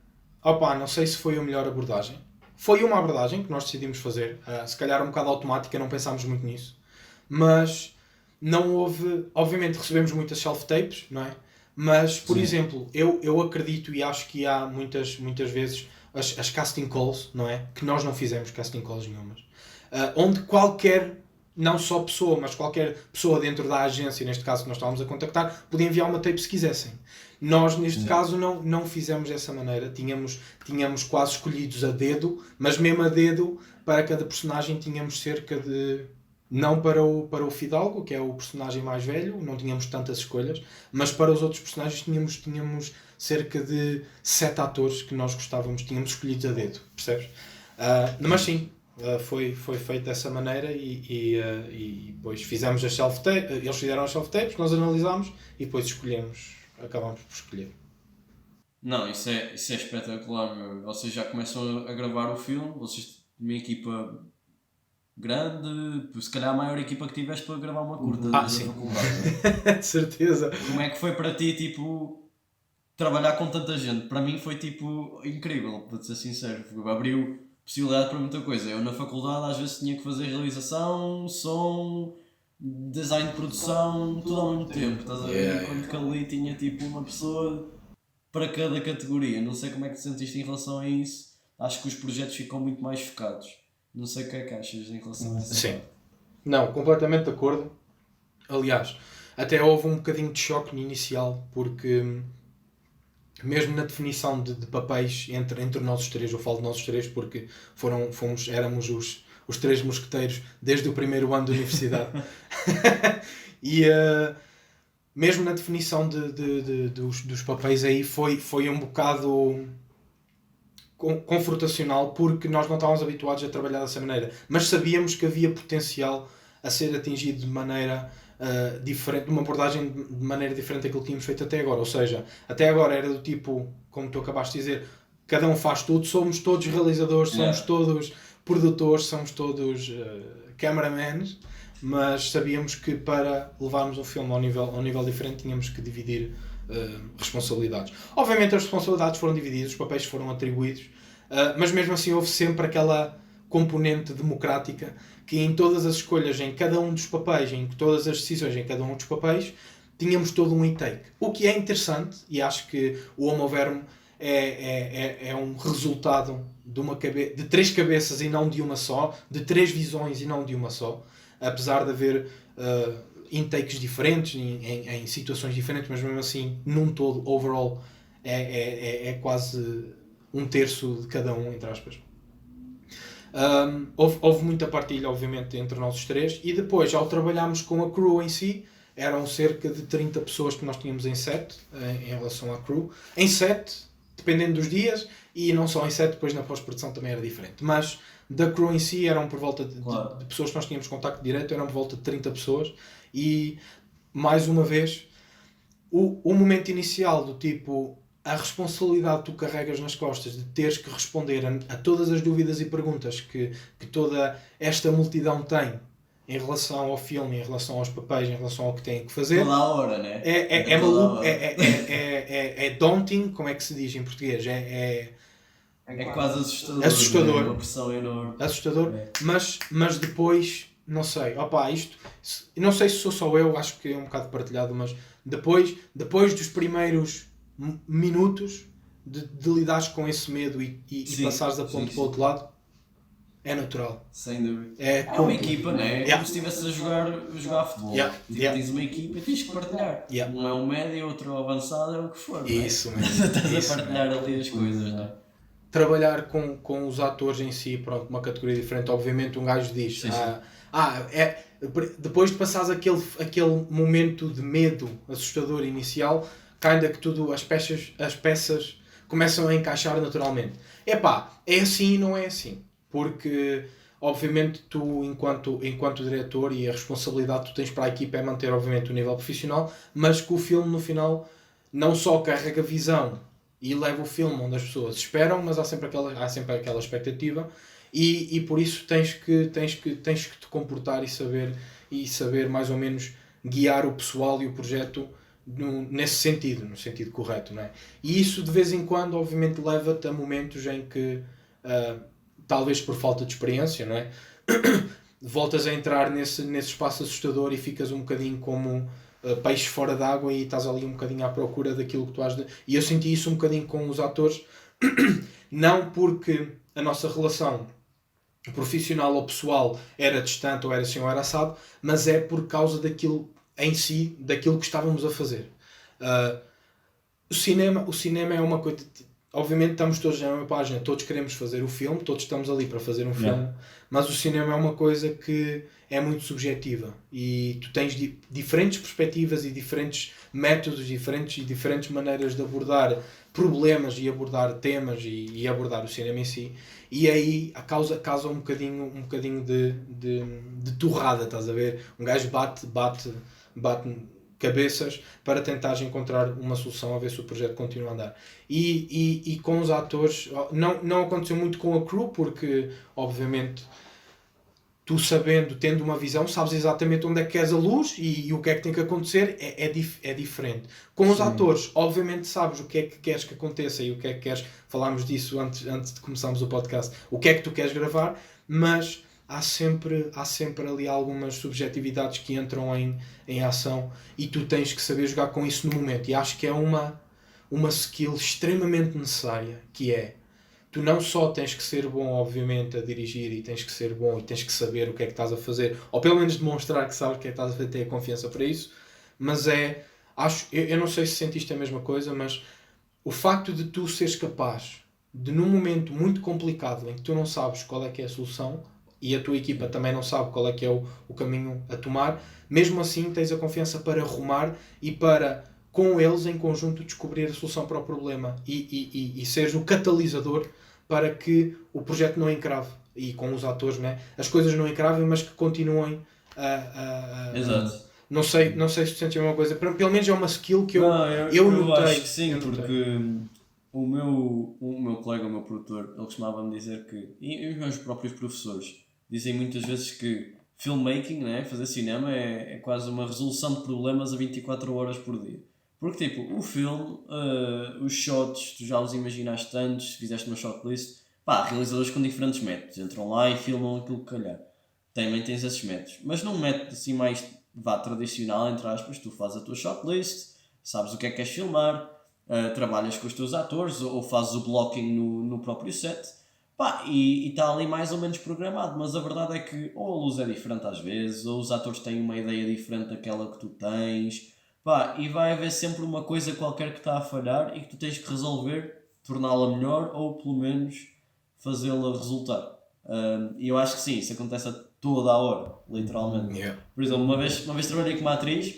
não sei se foi a melhor abordagem. Foi uma abordagem que nós decidimos fazer, se calhar um bocado automática, não pensámos muito nisso, mas não houve, obviamente recebemos muitas self-tapes, não é? Mas, por exemplo, eu acredito e acho que há muitas vezes as casting calls, não é? Que nós não fizemos casting calls nenhumas, onde qualquer, não só pessoa, mas qualquer pessoa dentro da agência, neste caso que nós estávamos a contactar, podia enviar uma tape se quisessem. Nós, neste caso, não fizemos dessa maneira. Tínhamos quase escolhidos a dedo, mas mesmo a dedo, para cada personagem tínhamos cerca de... Não para o Fidalgo, que é o personagem mais velho, não tínhamos tantas escolhas, mas para os outros personagens tínhamos cerca de 7 atores que nós gostávamos, tínhamos escolhidos a dedo, percebes? Mas sim, foi feito dessa maneira e depois fizemos as self-tapes, eles fizeram as self-tapes, nós analisámos e depois acabámos por escolher. Não, isso é espetacular, meu. Vocês já começam a gravar o filme, vocês têm uma equipa grande, se calhar a maior equipa que tiveste para gravar uma curta. Sim. De certeza. Como é que foi para ti, tipo, trabalhar com tanta gente? Para mim foi, tipo, incrível, para ser sincero. Abriu possibilidade para muita coisa. Eu na faculdade às vezes tinha que fazer realização, som, design de produção, tudo ao mesmo tempo, estás a ver? Enquanto que ali tinha tipo uma pessoa para cada categoria. Não sei como é que te sentiste em relação a isso. Acho que os projetos ficam muito mais focados. Não sei o que é que achas em relação a isso. Sim. Não, completamente de acordo. Aliás, até houve um bocadinho de choque no inicial, porque mesmo na definição de papéis entre nós os três, eu falo de nós os três porque éramos os três mosqueteiros desde o primeiro ano da universidade. E mesmo na definição dos papéis aí foi um bocado confrontacional, porque nós não estávamos habituados a trabalhar dessa maneira, mas sabíamos que havia potencial a ser atingido de maneira diferente, de uma abordagem de maneira diferente daquilo que tínhamos feito até agora. Ou seja, até agora era do tipo, como tu acabaste de dizer, cada um faz tudo, somos todos realizadores, somos todos produtores, somos todos cameramans, mas sabíamos que para levarmos o filme ao nível diferente tínhamos que dividir responsabilidades. Obviamente as responsabilidades foram divididas, os papéis foram atribuídos, mas mesmo assim houve sempre aquela componente democrática que em todas as escolhas, em cada um dos papéis, em todas as decisões em cada um dos papéis, tínhamos todo um e-take. O que é interessante, e acho que o Homo Vermo é um resultado de 3 cabeças e não de uma só, de 3 visões e não de uma só, apesar de haver intakes diferentes, em situações diferentes, mas mesmo assim, num todo, overall, é quase 1/3 de cada um, entre aspas. Houve muita partilha, obviamente, entre nós os três, e depois, ao trabalharmos com a crew em si, eram cerca de 30 pessoas que nós tínhamos em set, em relação à crew. Em set, dependendo dos dias, e não só em set, depois na pós-produção também era diferente. Mas da crew em si eram por volta de pessoas que nós tínhamos contacto direto, eram por volta de 30 pessoas, e mais uma vez, o momento inicial do tipo, a responsabilidade que tu carregas nas costas de teres que responder a todas as dúvidas e perguntas que toda esta multidão tem em relação ao filme, em relação aos papéis, em relação ao que têm que fazer. Toda a hora, né? É maluco, é daunting, como é que se diz em português? É quase assustador. Assustador. É uma pressão enorme. Assustador, mas depois, não sei, não sei se sou só eu, acho que é um bocado partilhado, mas depois dos primeiros minutos de lidares com esse medo e passares da ponte para o outro lado, É natural. Sem dúvida. É uma equipa, não é? É Yeah. como se estivesse a jogar futebol. Yeah. Tipo, Yeah. tens uma equipa e tens que partilhar. Yeah. Um é um médio, outro é o avançado, é o que for. não é? Isso mesmo. Estás Isso a partilhar ali as coisas, não é? Trabalhar com os atores em si, pronto, uma categoria diferente, obviamente um gajo diz, Sim, depois de passares aquele momento de medo assustador inicial, ainda que tudo, as peças começam a encaixar naturalmente. Epá, é assim e não é assim, porque obviamente tu enquanto diretor, e a responsabilidade que tu tens para a equipa é manter obviamente o nível profissional, mas que o filme no final não só carrega visão e leva o filme onde as pessoas esperam, mas há sempre aquela expectativa, e por isso tens que te comportar e saber mais ou menos guiar o pessoal e o projeto nesse sentido, no sentido correto, não é? E isso de vez em quando obviamente leva-te a momentos em que talvez por falta de experiência, não é? Voltas a entrar nesse espaço assustador e ficas um bocadinho como peixe fora d'água e estás ali um bocadinho à procura daquilo que tu has de... E eu senti isso um bocadinho com os atores, não porque a nossa relação profissional ou pessoal era distante ou era assim ou era assado, mas é por causa daquilo em si, daquilo que estávamos a fazer. O cinema é uma coisa... Obviamente estamos todos na mesma página, todos queremos fazer o filme, todos estamos ali para fazer um filme, mas o cinema é uma coisa que é muito subjetiva e tu tens diferentes perspectivas e diferentes métodos, diferentes maneiras de abordar problemas e abordar temas e abordar o cinema em si, e aí causa um bocadinho de torrada, estás a ver? Um gajo bate cabeças para tentar encontrar uma solução a ver se o projeto continua a andar. E com os atores, não aconteceu muito com a crew, porque obviamente tu tendo uma visão, sabes exatamente onde é que queres a luz e o que é que tem que acontecer, é diferente. Com os atores, obviamente sabes o que é que queres que aconteça e o que é que queres, falámos disso antes de começarmos o podcast, o que é que tu queres gravar, mas há sempre ali algumas subjetividades que entram em ação e tu tens que saber jogar com isso no momento, e acho que é uma skill extremamente necessária, que é, tu não só tens que ser bom obviamente a dirigir e tens que ser bom e tens que saber o que é que estás a fazer, ou pelo menos demonstrar que sabes o que é que estás a fazer, ter a confiança para isso, mas eu não sei se sentiste a mesma coisa, mas o facto de tu seres capaz de, num momento muito complicado em que tu não sabes qual é que é a solução e a tua equipa também não sabe qual é que é o caminho a tomar, mesmo assim tens a confiança para arrumar e para, com eles em conjunto, descobrir a solução para o problema e seres o catalisador para que o projeto não encrave, e com os atores, né? As coisas não encravem, mas que continuem Exato. Não sei se tu sentes a mesma coisa, pelo menos é uma skill que eu notei. Acho que sim, porque o meu colega, o meu produtor, ele costumava-me dizer que, e os meus próprios professores dizem muitas vezes que filmmaking, né, fazer cinema, é quase uma resolução de problemas a 24 horas por dia. Porque tipo, o filme, os shots, tu já os imaginaste antes, fizeste uma shortlist, realizadores com diferentes métodos, entram lá e filmam aquilo que calhar. Também tens esses métodos. Mas num método assim mais tradicional, entre aspas, tu fazes a tua shortlist, sabes o que é que queres filmar, trabalhas com os teus atores ou fazes o blocking no próprio set, e está ali mais ou menos programado, mas a verdade é que ou a luz é diferente às vezes, ou os atores têm uma ideia diferente daquela que tu tens, e vai haver sempre uma coisa qualquer que está a falhar e que tu tens que resolver, torná-la melhor ou pelo menos fazê-la resultar. E eu acho que sim, isso acontece a toda a hora, literalmente. Yeah. Por exemplo, uma vez trabalhei com uma atriz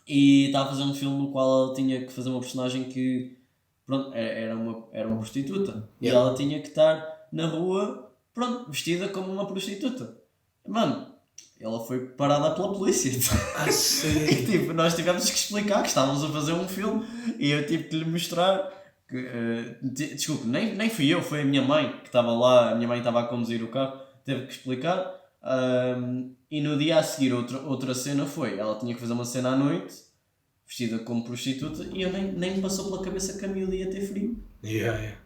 e estava a fazer um filme no qual ela tinha que fazer uma personagem que, pronto, era uma prostituta. E ela tinha que estar na rua, pronto, vestida como uma prostituta. Mano, ela foi parada pela polícia. E tipo, nós tivemos que explicar que estávamos a fazer um filme e eu tive que lhe mostrar que, desculpe, nem fui eu, foi a minha mãe que estava lá, a minha mãe estava a conduzir o carro, teve que explicar. E no dia a seguir outra cena foi, ela tinha que fazer uma cena à noite vestida como prostituta e eu nem me passou pela cabeça que a miúda ia ter frio.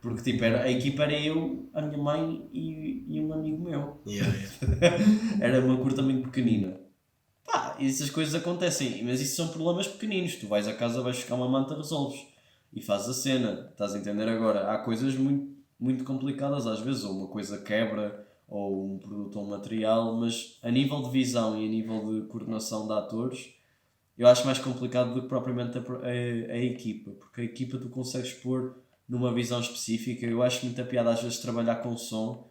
Porque tipo, a equipa era eu, a minha mãe e um amigo meu. Era uma curta muito pequenina. Essas coisas acontecem, mas isso são problemas pequeninos. Tu vais a casa, vais buscar uma manta, resolves e fazes a cena, estás a entender? Agora, há coisas muito, muito complicadas às vezes, ou uma coisa quebra, ou um produto ou um material, mas a nível de visão e a nível de coordenação de atores, eu acho mais complicado do que propriamente a equipa, porque a equipa tu consegues pôr numa visão específica. Eu acho muita piada às vezes trabalhar com som.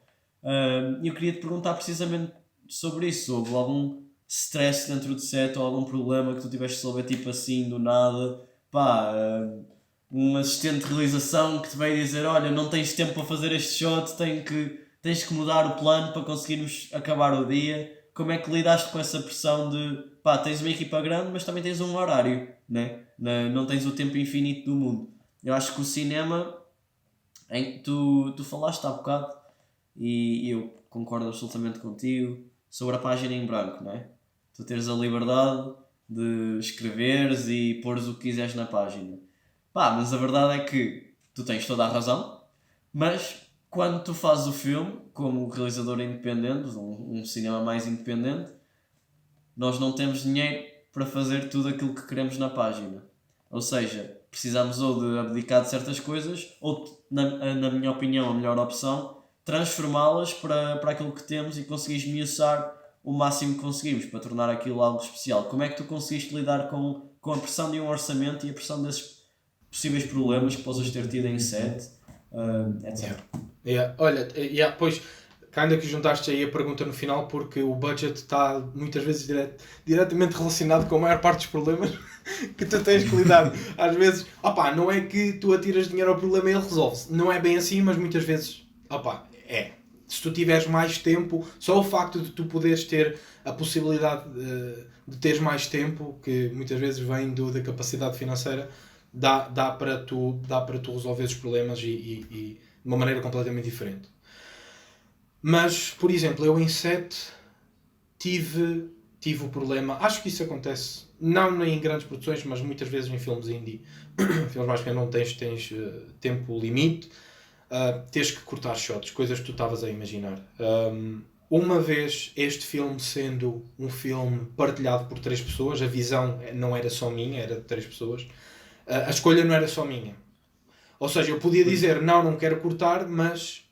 E eu queria te perguntar precisamente sobre isso. Houve algum stress dentro do set ou algum problema que tu tiveste de resolver tipo assim do nada? Pá, um assistente de realização que te veio dizer: olha, não tens tempo para fazer este shot, tens que mudar o plano para conseguirmos acabar o dia. Como é que lidaste com essa pressão de, pá, tens uma equipa grande, mas também tens um horário, né? Não tens o tempo infinito do mundo. Eu acho que o cinema, tu falaste há bocado, e eu concordo absolutamente contigo, sobre a página em branco, não é? Tu teres a liberdade de escreveres e pôres o que quiseres na página. Pá, mas a verdade é que tu tens toda a razão, mas quando tu fazes o filme, como realizador independente, um cinema mais independente, nós não temos dinheiro para fazer tudo aquilo que queremos na página. Ou seja, precisamos ou de abdicar de certas coisas, ou, na minha opinião, a melhor opção, transformá-las para aquilo que temos e conseguir esmiuçar o máximo que conseguimos para tornar aquilo algo especial. Como é que tu conseguiste lidar com a pressão de um orçamento e a pressão desses possíveis problemas que possas ter tido em set, etc. Olha, pois, ainda que juntaste aí a pergunta no final, porque o budget está muitas vezes diretamente relacionado com a maior parte dos problemas que tu tens que lidar. Às vezes, não é que tu atiras dinheiro ao problema e ele resolve-se. Não é bem assim, mas muitas vezes, é. Se tu tiveres mais tempo, só o facto de tu poderes ter a possibilidade de teres mais tempo, que muitas vezes vem da capacidade financeira, dá para tu resolver os problemas e de uma maneira completamente diferente. Mas, por exemplo, eu em set tive o problema, acho que isso acontece, não em grandes produções, mas muitas vezes em filmes indie, filmes mais pequenos, não tens tempo limite, tens que cortar shots, coisas que tu estavas a imaginar. Uma vez este filme sendo um filme partilhado por 3 pessoas, a visão não era só minha, era de 3 pessoas, a escolha não era só minha. Ou seja, eu podia dizer, não quero cortar, mas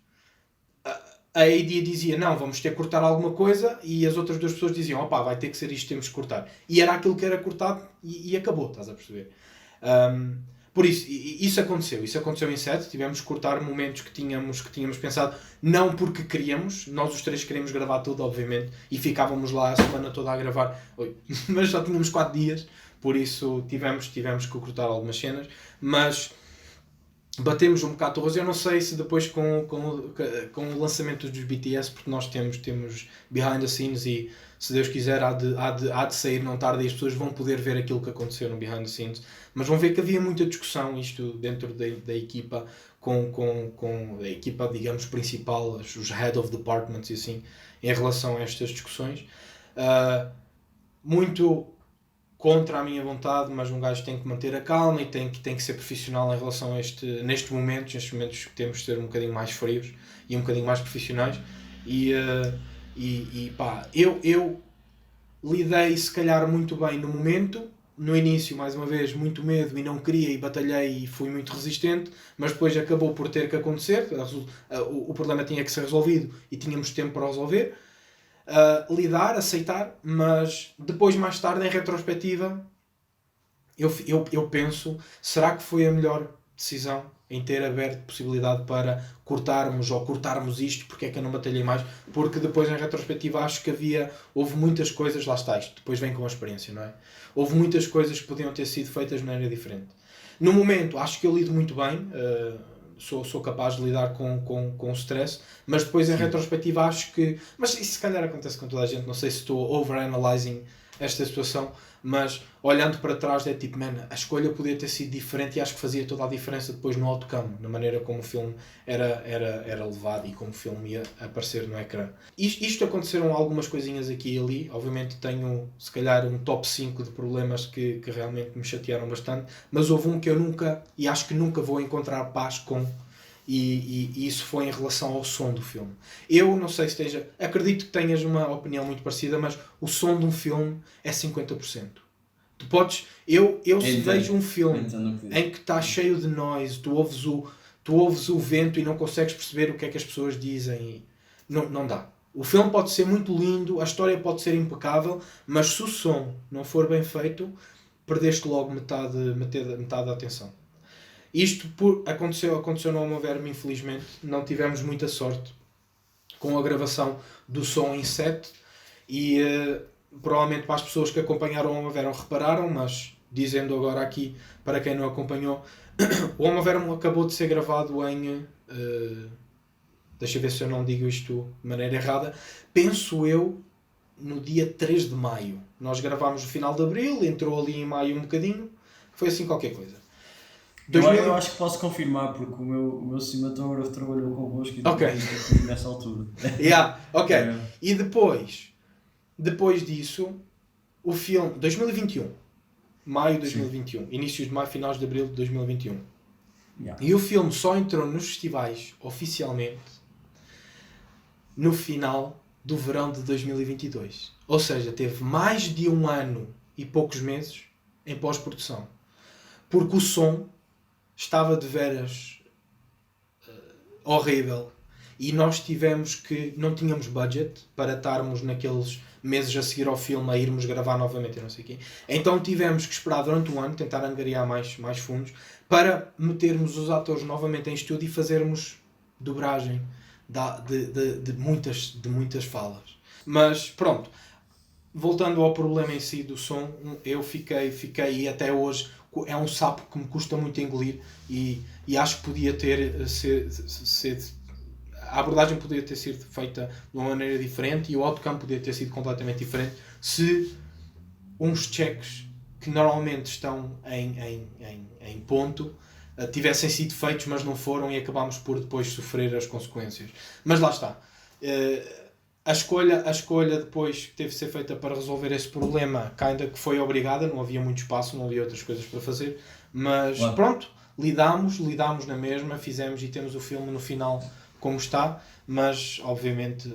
a AD dizia, não, vamos ter que cortar alguma coisa, e as outras 2 pessoas diziam, vai ter que ser isto, temos que cortar. E era aquilo que era cortado e acabou, estás a perceber? Por isso, isso aconteceu em set, tivemos que cortar momentos que tínhamos pensado, não porque queríamos, nós os 3 queríamos gravar tudo, obviamente, e ficávamos lá a semana toda a gravar, mas só tínhamos 4 dias, por isso tivemos que cortar algumas cenas, mas batemos um bocado todos. Eu não sei se depois com o lançamento dos BTS, porque nós temos behind the scenes e se Deus quiser há de sair não tarde e as pessoas vão poder ver aquilo que aconteceu no behind the scenes, mas vão ver que havia muita discussão isto dentro da equipa com a equipa, digamos, principal, os head of departments e assim, em relação a estas discussões, muito contra a minha vontade, mas um gajo tem que manter a calma e tem que ser profissional em relação a nestes momentos que temos de ser um bocadinho mais frios e um bocadinho mais profissionais eu lidei se calhar muito bem no momento, no início mais uma vez muito medo e não queria e batalhei e fui muito resistente, mas depois acabou por ter que acontecer, o problema tinha que ser resolvido e tínhamos tempo para resolver. Lidar, aceitar, mas depois mais tarde em retrospectiva eu penso, será que foi a melhor decisão em ter aberto possibilidade para cortarmos isto, porque é que eu não batalhei mais? Porque depois em retrospectiva acho que houve muitas coisas, lá está, isto depois vem com a experiência, não é? Houve muitas coisas que podiam ter sido feitas de maneira diferente. No momento acho que eu lido muito bem, sou capaz de lidar com o stress, mas depois em retrospectiva acho que... Mas isso se calhar acontece com toda a gente, não sei se estou overanalyzing esta situação, mas olhando para trás é tipo, a escolha podia ter sido diferente e acho que fazia toda a diferença depois no outcome, na maneira como o filme era levado e como o filme ia aparecer no ecrã. Isto aconteceram algumas coisinhas aqui e ali, obviamente tenho se calhar um top 5 de problemas que realmente me chatearam bastante, mas houve um que eu nunca, e acho que nunca vou encontrar paz com, e isso foi em relação ao som do filme. Eu não sei se acredito que tenhas uma opinião muito parecida, mas o som de um filme é 50%. Tu podes, se vejo um filme em que está cheio de noise, tu ouves o vento e não consegues perceber o que é que as pessoas dizem, não dá. O filme pode ser muito lindo, a história pode ser impecável, mas se o som não for bem feito, perdeste logo metade da atenção. Isto aconteceu no Almaverme, infelizmente. Não tivemos muita sorte com a gravação do som em set e provavelmente para as pessoas que acompanharam o Almaverme repararam, mas dizendo agora aqui para quem não acompanhou, o Almaverme acabou de ser gravado em... deixa eu ver se eu não digo isto de maneira errada. Penso eu no dia 3 de maio. Nós gravámos no final de abril, entrou ali em maio um bocadinho. Foi assim qualquer coisa. Eu acho que posso confirmar, porque o meu cinematógrafo trabalhou convosco e Ok. nessa altura. Ok. E depois disso, o filme... 2021. Maio de 2021. Inícios de maio, finais de abril de 2021. E o filme só entrou nos festivais, oficialmente, no final do verão de 2022. Ou seja, teve mais de um ano e poucos meses em pós-produção. Porque o som estava de veras horrível. E nós não tínhamos budget para estarmos naqueles meses a seguir ao filme a irmos gravar novamente e não sei o quê. Então tivemos que esperar durante um ano, tentar angariar mais fundos, para metermos os atores novamente em estúdio e fazermos dobragem de muitas falas. Mas pronto, voltando ao problema em si do som, eu fiquei e até hoje é um sapo que me custa muito engolir e acho que podia ter a abordagem poderia ter sido feita de uma maneira diferente e o outcome poderia ter sido completamente diferente se uns checks que normalmente estão em ponto tivessem sido feitos, mas não foram e acabámos por depois sofrer as consequências. Mas lá está. A escolha depois que teve de ser feita para resolver esse problema, ainda que foi obrigada, não havia muito espaço, não havia outras coisas para fazer, mas pronto, lidámos na mesma, fizemos e temos o filme no final como está, mas obviamente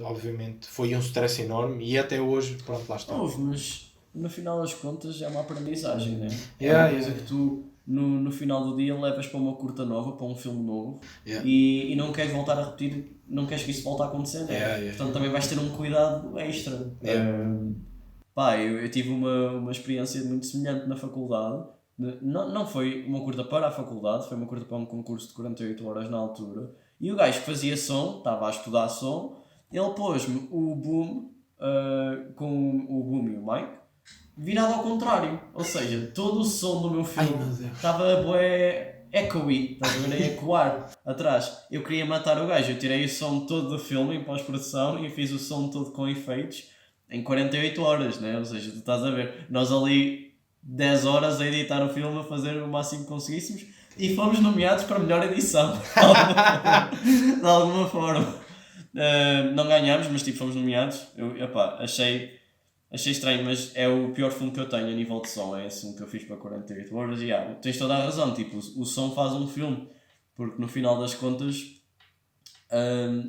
foi um stress enorme e até hoje, pronto, lá está. Mas no final das contas é uma aprendizagem, né? Yeah, uma coisa que tu no final do dia levas para uma curta nova, para um filme novo, Yeah. e não queres voltar a repetir, não queres que isso volte a acontecer, né? Yeah. Portanto também vais ter um cuidado extra. Eu tive uma experiência muito semelhante na faculdade. Não foi uma curta para a faculdade, foi uma curta para um concurso de 48 horas na altura. E o gajo que fazia som, estava a estudar som, ele pôs-me o boom com o boom e o mic virado ao contrário. Ou seja, todo o som do meu filme estava echoey, estás a ver, a ecoar atrás. Eu queria matar o gajo, eu tirei o som todo do filme em pós-produção e fiz o som todo com efeitos em 48 horas, né? Ou seja, tu estás a ver, nós ali 10 horas a editar o filme, a fazer o máximo que conseguíssemos. E fomos nomeados para a melhor edição, de alguma forma. Não ganhámos, mas tipo, fomos nomeados. Achei estranho, mas é o pior filme que eu tenho a nível de som. É esse filme que eu fiz para 48 horas. E tens toda a razão, tipo, o som faz um filme. Porque no final das contas,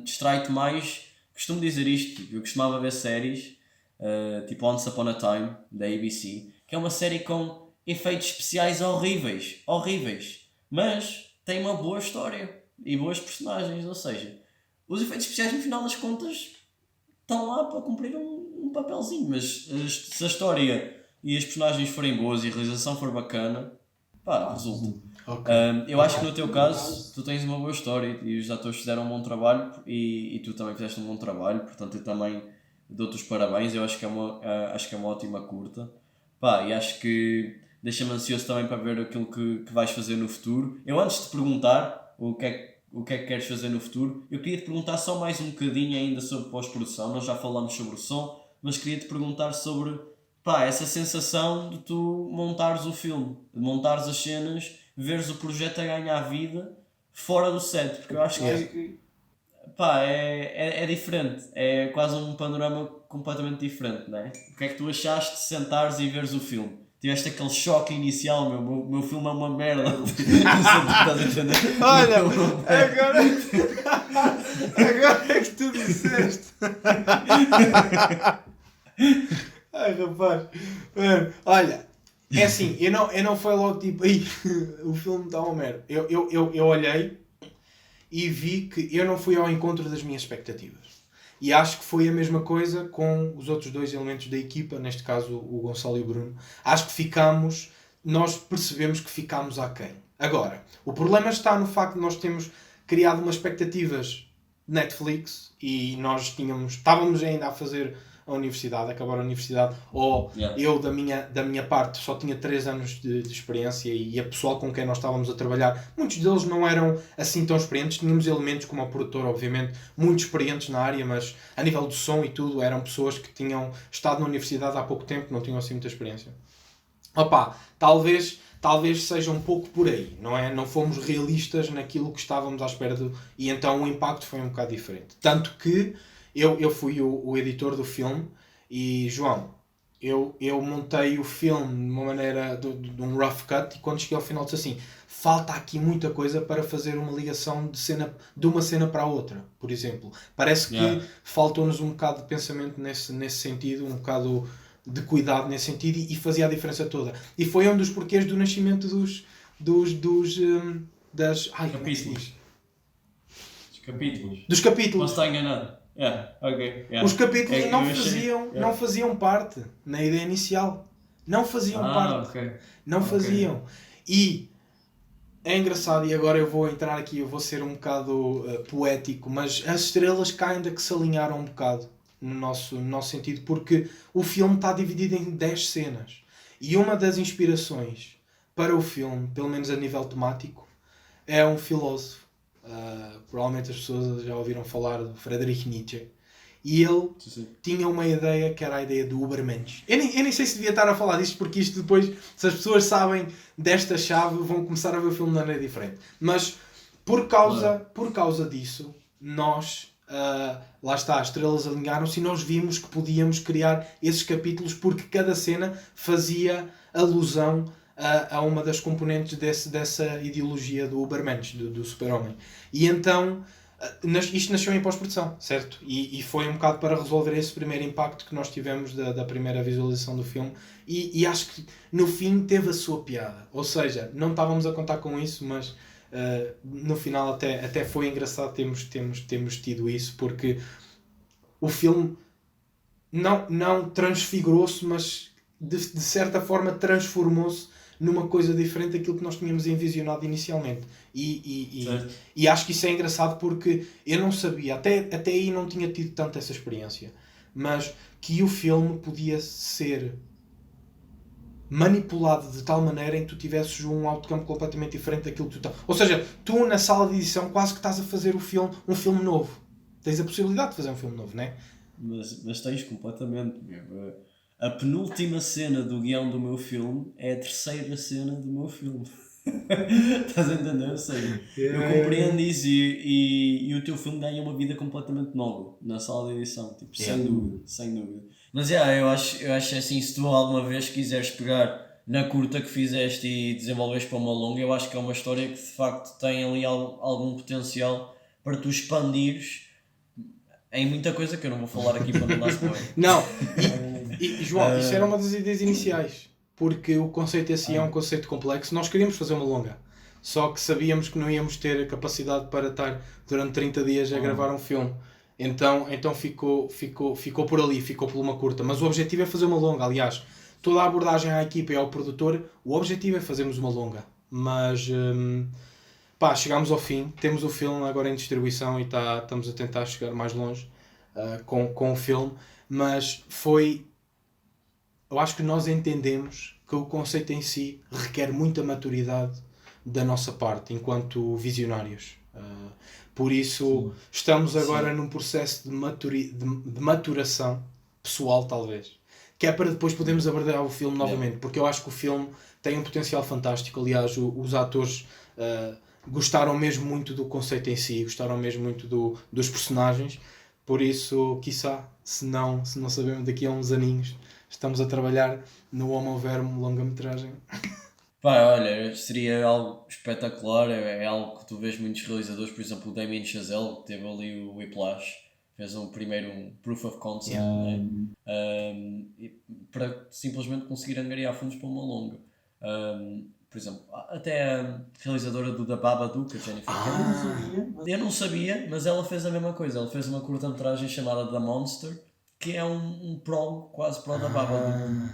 distrai-te mais. Costumo dizer isto, tipo, eu costumava ver séries, tipo Once Upon a Time, da ABC, que é uma série com efeitos especiais horríveis. Mas tem uma boa história e boas personagens, ou seja, os efeitos especiais no final das contas estão lá para cumprir um papelzinho, mas se a história e as personagens forem boas e a realização for bacana, resulta. Okay. Eu acho que no teu caso tu tens uma boa história e os atores fizeram um bom trabalho e tu também fizeste um bom trabalho, portanto eu também dou-te os parabéns. Eu acho que é uma ótima curta, e acho que deixa-me ansioso também para ver aquilo que vais fazer no futuro. Eu, antes de te perguntar o que é que queres fazer no futuro, eu queria te perguntar só mais um bocadinho ainda sobre pós-produção. Nós já falamos sobre o som, mas queria te perguntar sobre essa sensação de tu montares o filme, de montares as cenas, veres o projeto a ganhar vida fora do set, porque eu acho que é diferente, é quase um panorama completamente diferente, não é? O que é que tu achaste de sentares e veres o filme? Tiveste aquele choque inicial, o meu filme é uma merda. Não sei se estás a entender. Olha, agora é que tu disseste. Ai, rapaz. Olha, é assim, eu não foi logo tipo, o filme está uma merda. Eu olhei e vi que eu não fui ao encontro das minhas expectativas. E acho que foi a mesma coisa com os outros dois elementos da equipa, neste caso o Gonçalo e o Bruno. Acho que nós percebemos que ficámos aquém. Agora, o problema está no facto de nós termos criado umas expectativas Netflix e nós estávamos ainda a fazer a universidade, acabar a universidade, ou eu da minha parte só tinha 3 anos de experiência e a pessoal com quem nós estávamos a trabalhar, muitos deles não eram assim tão experientes, tínhamos elementos como o produtor, obviamente, muito experientes na área, mas a nível do som e tudo, eram pessoas que tinham estado na universidade há pouco tempo, não tinham assim muita experiência. Talvez seja um pouco por aí, não é? Não fomos realistas naquilo que estávamos à espera e então o impacto foi um bocado diferente. Tanto que eu fui o editor do filme e, João, eu montei o filme de uma maneira de um rough cut e quando cheguei ao final disse assim, falta aqui muita coisa para fazer uma ligação de uma cena para a outra, por exemplo. Parece que faltou-nos um bocado de pensamento nesse sentido, um bocado de cuidado nesse sentido e fazia a diferença toda. E foi um dos porquês do nascimento das capítulos. Dos capítulos. Posso estar enganado? Os capítulos não faziam parte na ideia inicial. Não faziam parte. Não faziam. E é engraçado, e agora eu vou entrar aqui, eu vou ser um bocado poético, mas as estrelas ainda que se alinharam um bocado no nosso sentido, porque o filme está dividido em 10 cenas. E uma das inspirações para o filme, pelo menos a nível temático, é um filósofo. Provavelmente as pessoas já ouviram falar de Friedrich Nietzsche. E ele tinha uma ideia que era a ideia do Übermensch. Eu nem sei se devia estar a falar disto, porque isto depois, se as pessoas sabem desta chave, vão começar a ver o filme de maneira diferente. Mas por causa disso, nós... lá está, as estrelas alinharam-se e nós vimos que podíamos criar esses capítulos porque cada cena fazia alusão a uma das componentes dessa ideologia do Übermensch, do super-homem. E então isto nasceu em pós-produção, certo? E foi um bocado para resolver esse primeiro impacto que nós tivemos da primeira visualização do filme e acho que no fim teve a sua piada. Ou seja, não estávamos a contar com isso, mas no final até foi engraçado termos tido isso, porque o filme não transfigurou-se, mas de certa forma transformou-se numa coisa diferente daquilo que nós tínhamos envisionado inicialmente. E acho que isso é engraçado porque eu não sabia, até aí não tinha tido tanto essa experiência, mas que o filme podia ser manipulado de tal maneira em que tu tivesses um outcome completamente diferente daquilo que tu estás. Ou seja, tu na sala de edição quase que estás a fazer um filme novo. Tens a possibilidade de fazer um filme novo, não é? Mas tens completamente. A penúltima cena do guião do meu filme é a terceira cena do meu filme. Estás a entender? Eu sei. Eu compreendo isso e o teu filme ganha uma vida completamente nova na sala de edição. Tipo, sem dúvida. Mas eu acho assim, se tu alguma vez quiseres pegar na curta que fizeste e desenvolveres para uma longa, eu acho que é uma história que de facto tem ali algum potencial para tu expandires em muita coisa que eu não vou falar aqui para não dar spoiler. Não, e João, isso era uma das ideias iniciais, porque o conceito assim é um conceito complexo. Nós queríamos fazer uma longa, só que sabíamos que não íamos ter a capacidade para estar durante 30 dias a gravar um filme. Então ficou por ali, ficou por uma curta. Mas o objetivo é fazer uma longa. Aliás, toda a abordagem à equipa e ao produtor, o objetivo é fazermos uma longa. Mas chegámos ao fim, temos o filme agora em distribuição e estamos a tentar chegar mais longe com o filme. Mas eu acho que nós entendemos que o conceito em si requer muita maturidade da nossa parte, enquanto visionários. Por isso, estamos agora num processo de maturação pessoal, talvez. Que é para depois podermos abordar o filme novamente. Porque eu acho que o filme tem um potencial fantástico. Aliás, os atores gostaram mesmo muito do conceito em si, gostaram mesmo muito dos personagens. Por isso, quiçá, se não sabemos, daqui a uns aninhos, estamos a trabalhar no Homo Vermo longa-metragem. Olha, seria algo espetacular, é algo que tu vês muitos realizadores, por exemplo o Damien Chazelle, que teve ali o Whiplash, fez um proof of concept, para simplesmente conseguir angariar fundos para uma longa. por exemplo, até a realizadora do The Babadook, a Jennifer Kent, eu não sabia, mas ela fez a mesma coisa. Ela fez uma curta-metragem chamada The Monster, que é um prog quase para o The Babadook.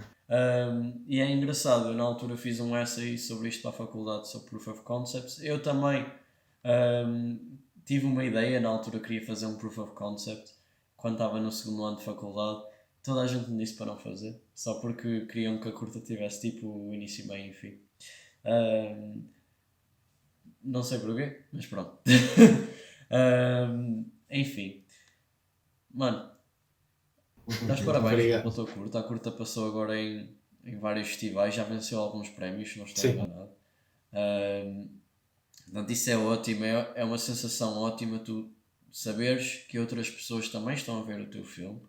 E é engraçado, eu na altura fiz um essay sobre isto para a faculdade, sobre Proof of Concepts. Eu também tive uma ideia, na altura queria fazer um Proof of Concept, quando estava no segundo ano de faculdade. Toda a gente me disse para não fazer, só porque queriam que a curta tivesse tipo início, meio e fim. Não sei porquê, mas pronto. Enfim, mano, dás parabéns pela tua curta. A curta passou agora em vários festivais, já venceu alguns prémios, se não estou enganado. Portanto, isso é ótimo, é uma sensação ótima tu saberes que outras pessoas também estão a ver o teu filme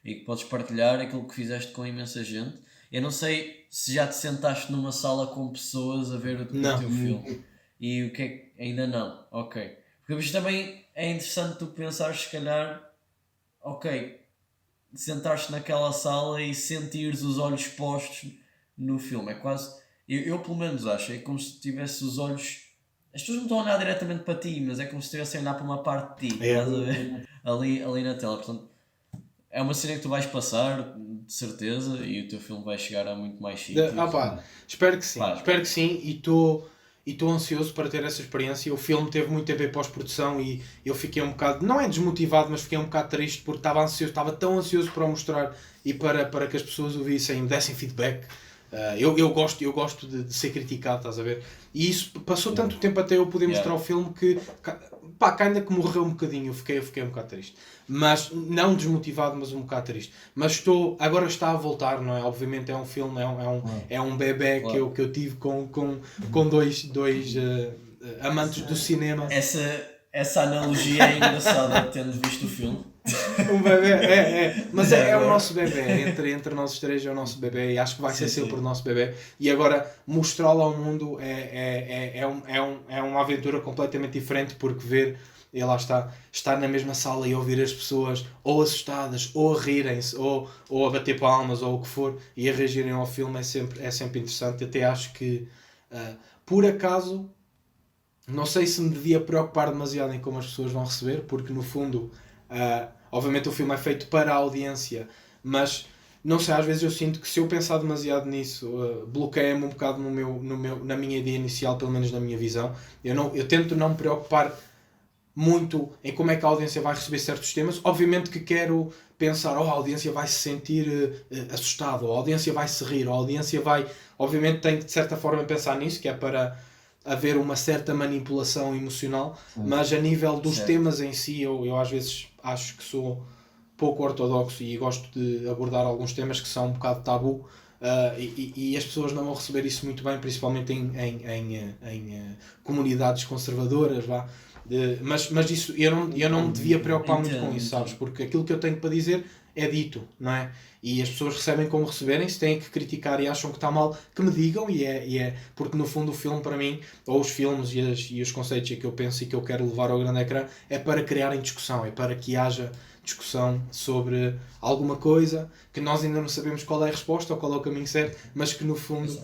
e que podes partilhar aquilo que fizeste com imensa gente. Eu não sei se já te sentaste numa sala com pessoas a ver o teu filme. E o que é que... Ainda não. Ok. Porque isto também é interessante tu pensares, se calhar, ok, sentares-te naquela sala e sentires os olhos postos no filme. É quase... Eu pelo menos acho, é como se tivesse os olhos... As pessoas não estão a olhar diretamente para ti, mas é como se estivessem a olhar para uma parte de ti. Estás a ver? Ali na tela. Portanto, é uma cena que tu vais passar, de certeza, e o teu filme vai chegar a muito mais sítios. Espero que sim. Espero que sim, e estou ansioso para ter essa experiência. O filme teve muito tempo em pós-produção e eu fiquei um bocado, não é desmotivado, mas fiquei um bocado triste porque estava tão ansioso para o mostrar e para que as pessoas o vissem e me dessem feedback. Eu gosto de ser criticado, estás a ver? E isso passou tanto tempo até eu poder mostrar o filme que ainda que morreu um bocadinho. Eu fiquei um bocado triste, mas não desmotivado, mas um bocado triste. Mas agora está a voltar, não é? Obviamente é um filme, é um bebé que eu tive com dois amantes do cinema. Essa analogia é engraçada, tendo visto o filme. Um bebê, mas é o nosso bebê, entre nós três é o nosso bebê e acho que vai ser sempre o nosso bebê. E agora mostrá-lo ao mundo é uma aventura completamente diferente, porque ver, e lá estar na mesma sala e ouvir as pessoas ou assustadas, ou a rirem-se, ou a bater palmas, ou o que for, e a reagirem ao filme é sempre interessante. Até acho que, por acaso, não sei se me devia preocupar demasiado em como as pessoas vão receber, porque no fundo... obviamente o filme é feito para a audiência, mas não sei, às vezes eu sinto que se eu pensar demasiado nisso, bloqueia-me um bocado na minha ideia inicial, pelo menos na minha visão. Eu tento não me preocupar muito em como é que a audiência vai receber certos temas. Obviamente que quero pensar, a audiência vai se sentir assustada, ou a audiência vai se rir, ou a audiência vai... Obviamente tenho que de certa forma pensar nisso, que é para haver uma certa manipulação emocional, mas a nível dos temas em si, eu às vezes acho que sou pouco ortodoxo e gosto de abordar alguns temas que são um bocado tabu, e as pessoas não vão receber isso muito bem, principalmente em comunidades conservadoras, vá. Mas isso, eu não me devia preocupar muito com isso, sabes? Porque aquilo que eu tenho para dizer é dito, não é? E as pessoas recebem como receberem. Se têm que criticar e acham que está mal, que me digam, e é porque no fundo o filme para mim, ou os filmes e os conceitos que eu penso e que eu quero levar ao grande ecrã, é para criarem discussão, é para que haja discussão sobre alguma coisa que nós ainda não sabemos qual é a resposta ou qual é o caminho certo, mas que no fundo,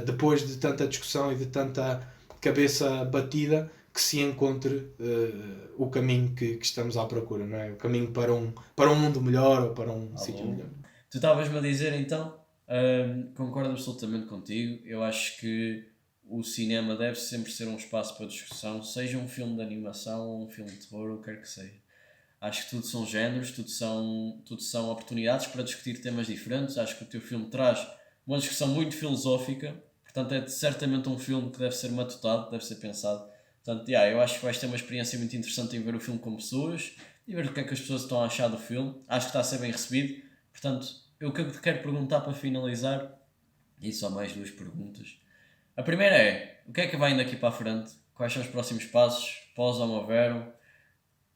depois de tanta discussão e de tanta cabeça batida, que se encontre o caminho que estamos à procura, não é? O caminho para um mundo melhor ou para um sítio melhor. Tu estavas-me a dizer então, concordo absolutamente contigo. Eu acho que o cinema deve sempre ser um espaço para discussão, seja um filme de animação ou um filme de terror, ou o que quer que seja. Acho que tudo são géneros, tudo são oportunidades para discutir temas diferentes. Acho que o teu filme traz uma discussão muito filosófica, portanto é certamente um filme que deve ser matutado, deve ser pensado. Portanto, eu acho que vais ter uma experiência muito interessante em ver o filme com pessoas e ver o que é que as pessoas estão a achar do filme. Acho que está a ser bem recebido. Portanto, o que eu te quero perguntar para finalizar, e só mais 2 perguntas. A primeira é, o que é que vai indo aqui para a frente? Quais são os próximos passos? Pós-Almoveram?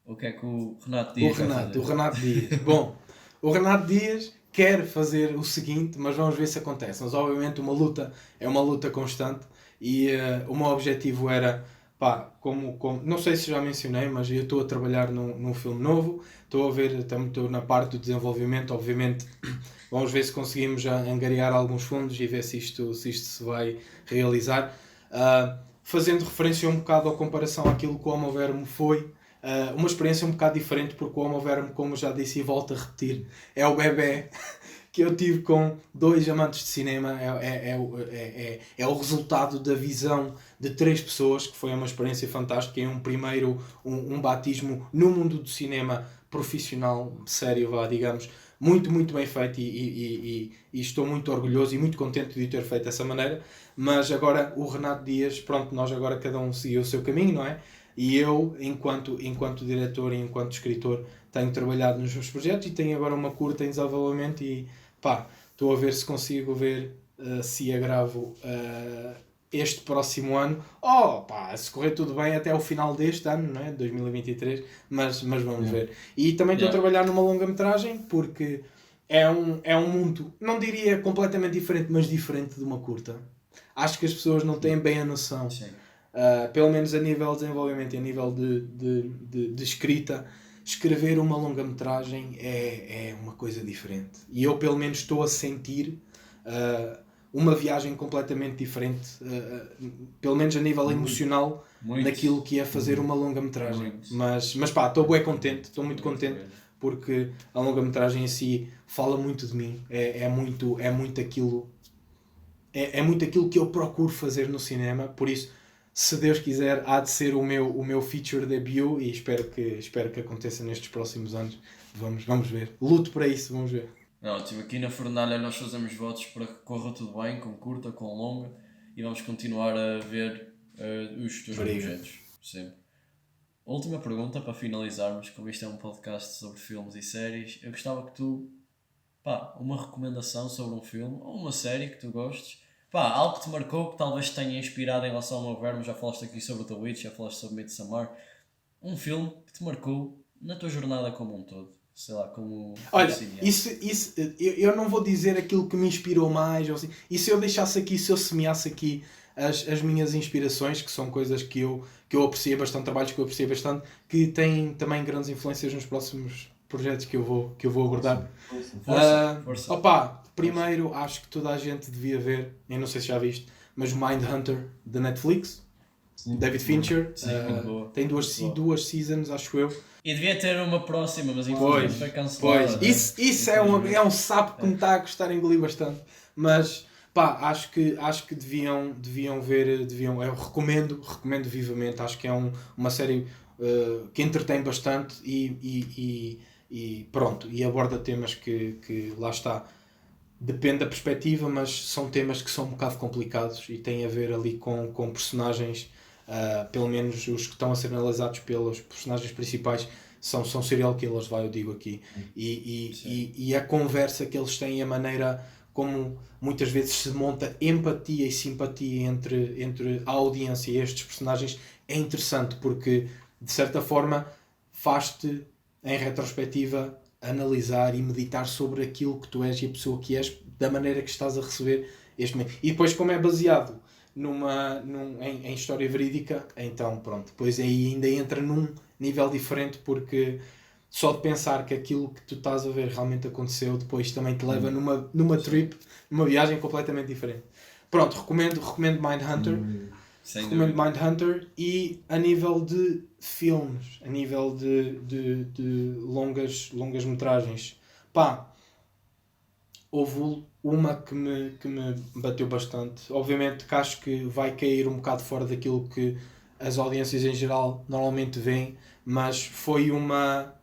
O que é que o Renato Dias vai fazer? O Renato Dias. Bom, o Renato Dias quer fazer o seguinte, mas vamos ver se acontece. Mas obviamente é uma luta constante e o meu objetivo era... como não sei se já mencionei, mas eu estou a trabalhar num filme novo, estou na parte do desenvolvimento. Obviamente vamos ver se conseguimos angariar alguns fundos e ver se isto se vai realizar, fazendo referência um bocado à comparação àquilo que o Homo Verme foi. Uma experiência um bocado diferente, porque o Homo Verme, como já disse e volto a repetir, é o bebé que eu tive com 2 amantes de cinema. É o resultado da visão de 3 pessoas, que foi uma experiência fantástica. E um batismo no mundo do cinema profissional, sério, digamos, muito, muito bem feito, e estou muito orgulhoso e muito contente de o ter feito dessa maneira. Mas agora o Renato Dias, pronto, nós agora cada um seguiu o seu caminho, não é? E eu, enquanto diretor e enquanto escritor, tenho trabalhado nos meus projetos e tenho agora uma curta em desenvolvimento e estou a ver se consigo ver se a gravo este próximo ano. Se correr tudo bem até o final deste ano, não é? 2023, mas vamos ver. E também estou a trabalhar numa longa-metragem, porque é um mundo, não diria completamente diferente, mas diferente de uma curta. Acho que as pessoas não têm bem a noção. Pelo menos a nível de desenvolvimento e a nível de escrita, escrever uma longa-metragem é uma coisa diferente. E eu pelo menos estou a sentir uma viagem completamente diferente, pelo menos a nível emocional, daquilo que é fazer uma longa-metragem. Mas estou bem contente, estou muito contente, porque a longa-metragem em si fala muito de mim. É muito aquilo que eu procuro fazer no cinema, por isso, se Deus quiser, há de ser o meu feature debut, e espero que aconteça nestes próximos anos. Vamos ver. Luto para isso, vamos ver. Ótimo, aqui na Fornalha nós fazemos votos para que corra tudo bem, com curta, com longa, e vamos continuar a ver os teus projetos, sempre. Última pergunta para finalizarmos, como isto é um podcast sobre filmes e séries, eu gostava que tu, uma recomendação sobre um filme ou uma série que tu gostes, algo que te marcou, que talvez te tenha inspirado em relação ao meu verme. Já falaste aqui sobre The Witch, já falaste sobre Midsommar. Um filme que te marcou na tua jornada como um todo, sei lá, como... Olha, eu não vou dizer aquilo que me inspirou mais, ou assim. E se eu deixasse aqui, se eu semeasse aqui as minhas inspirações, que são coisas que eu apreciei bastante, trabalhos que eu apreciei bastante, que têm também grandes influências nos próximos projetos que eu vou abordar. Força. Primeiro, acho que toda a gente devia ver, eu não sei se já viste, mas Mindhunter, da Netflix. David Fincher. Tem duas seasons, acho eu. E devia ter uma próxima, mas infelizmente foi cancelada. Isso é um sapo que me está a gostar, engolir bastante. Mas acho que deviam ver, eu recomendo vivamente. Acho que é uma série que entretém bastante e pronto, e aborda temas que lá está, depende da perspectiva, mas são temas que são um bocado complicados e têm a ver ali com personagens, pelo menos os que estão a ser analisados pelos personagens principais são serial killers, eu digo aqui, e a conversa que eles têm, a maneira como muitas vezes se monta empatia e simpatia entre a audiência e estes personagens é interessante, porque de certa forma faz-te, em retrospectiva, analisar e meditar sobre aquilo que tu és e a pessoa que és, da maneira que estás a receber este momento. E depois, como é baseado em história verídica, então pronto, depois aí ainda entra num nível diferente, porque só de pensar que aquilo que tu estás a ver realmente aconteceu, depois também te leva numa trip, numa viagem completamente diferente. Pronto, recomendo Mindhunter. Recomendo Mindhunter. E a nível de filmes, a nível de longas metragens, houve uma que me bateu bastante. Obviamente que acho que vai cair um bocado fora daquilo que as audiências em geral normalmente veem, mas foi uma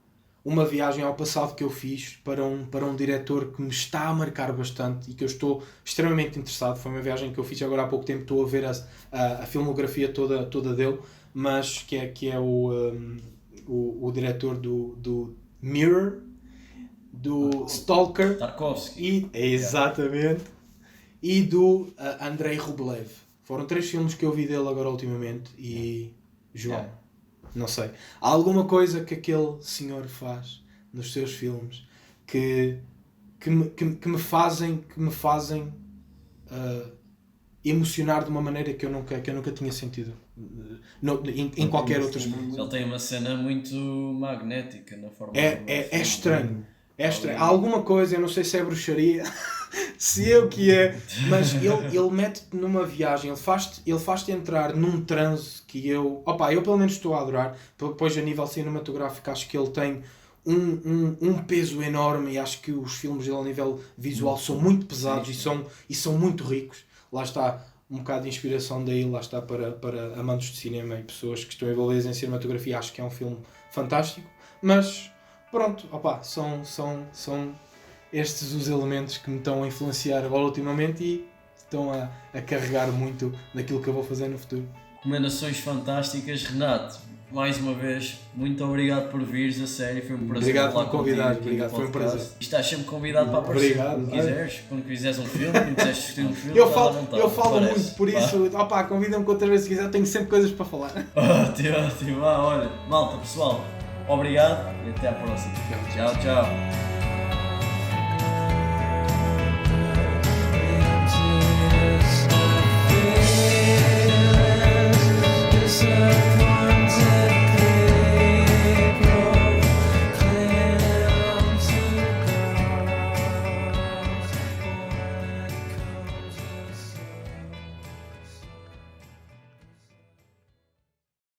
viagem ao passado que eu fiz para um diretor que me está a marcar bastante e que eu estou extremamente interessado. Foi uma viagem que eu fiz agora há pouco tempo, estou a ver a filmografia toda dele, mas que é o diretor do Mirror, do Stalker, Tarkovsky. Exatamente, e do Andrei Rublev. Foram 3 filmes que eu vi dele agora ultimamente e João, não sei, há alguma coisa que aquele senhor faz nos seus filmes que me fazem emocionar de uma maneira que eu nunca tinha sentido em qualquer outra experiência. Ele tem uma cena muito magnética na forma é estranho. É estranho. Há alguma coisa, eu não sei se é bruxaria, Se eu que é. Mas ele mete-te numa viagem, ele faz-te entrar num transe que eu pelo menos estou a adorar. Depois, a nível cinematográfico, acho que ele tem um peso enorme e acho que os filmes dele, a nível visual, são muito pesados e são muito ricos. Lá está um bocado de inspiração daí, lá está para amantes de cinema e pessoas que estão envolvidas em cinematografia. Acho que é um filme fantástico, mas pronto, são estes os elementos que me estão a influenciar agora ultimamente e estão a carregar muito naquilo que eu vou fazer no futuro. Recomendações fantásticas. Renato, mais uma vez, muito obrigado por vires, a sério, foi um prazer. Obrigado falar por convidar, contigo aqui obrigado, no foi um podcast. prazer. Estás sempre convidado para aparecer Obrigado. quando quiseres um filme, quando quiseres discutir um filme, Eu estás à falo vontade, muito, por isso, convida-me que outra vez se quiser, tenho sempre coisas para falar. Ótimo. Olha, malta, pessoal, obrigado e até à próxima. Tchau, tchau.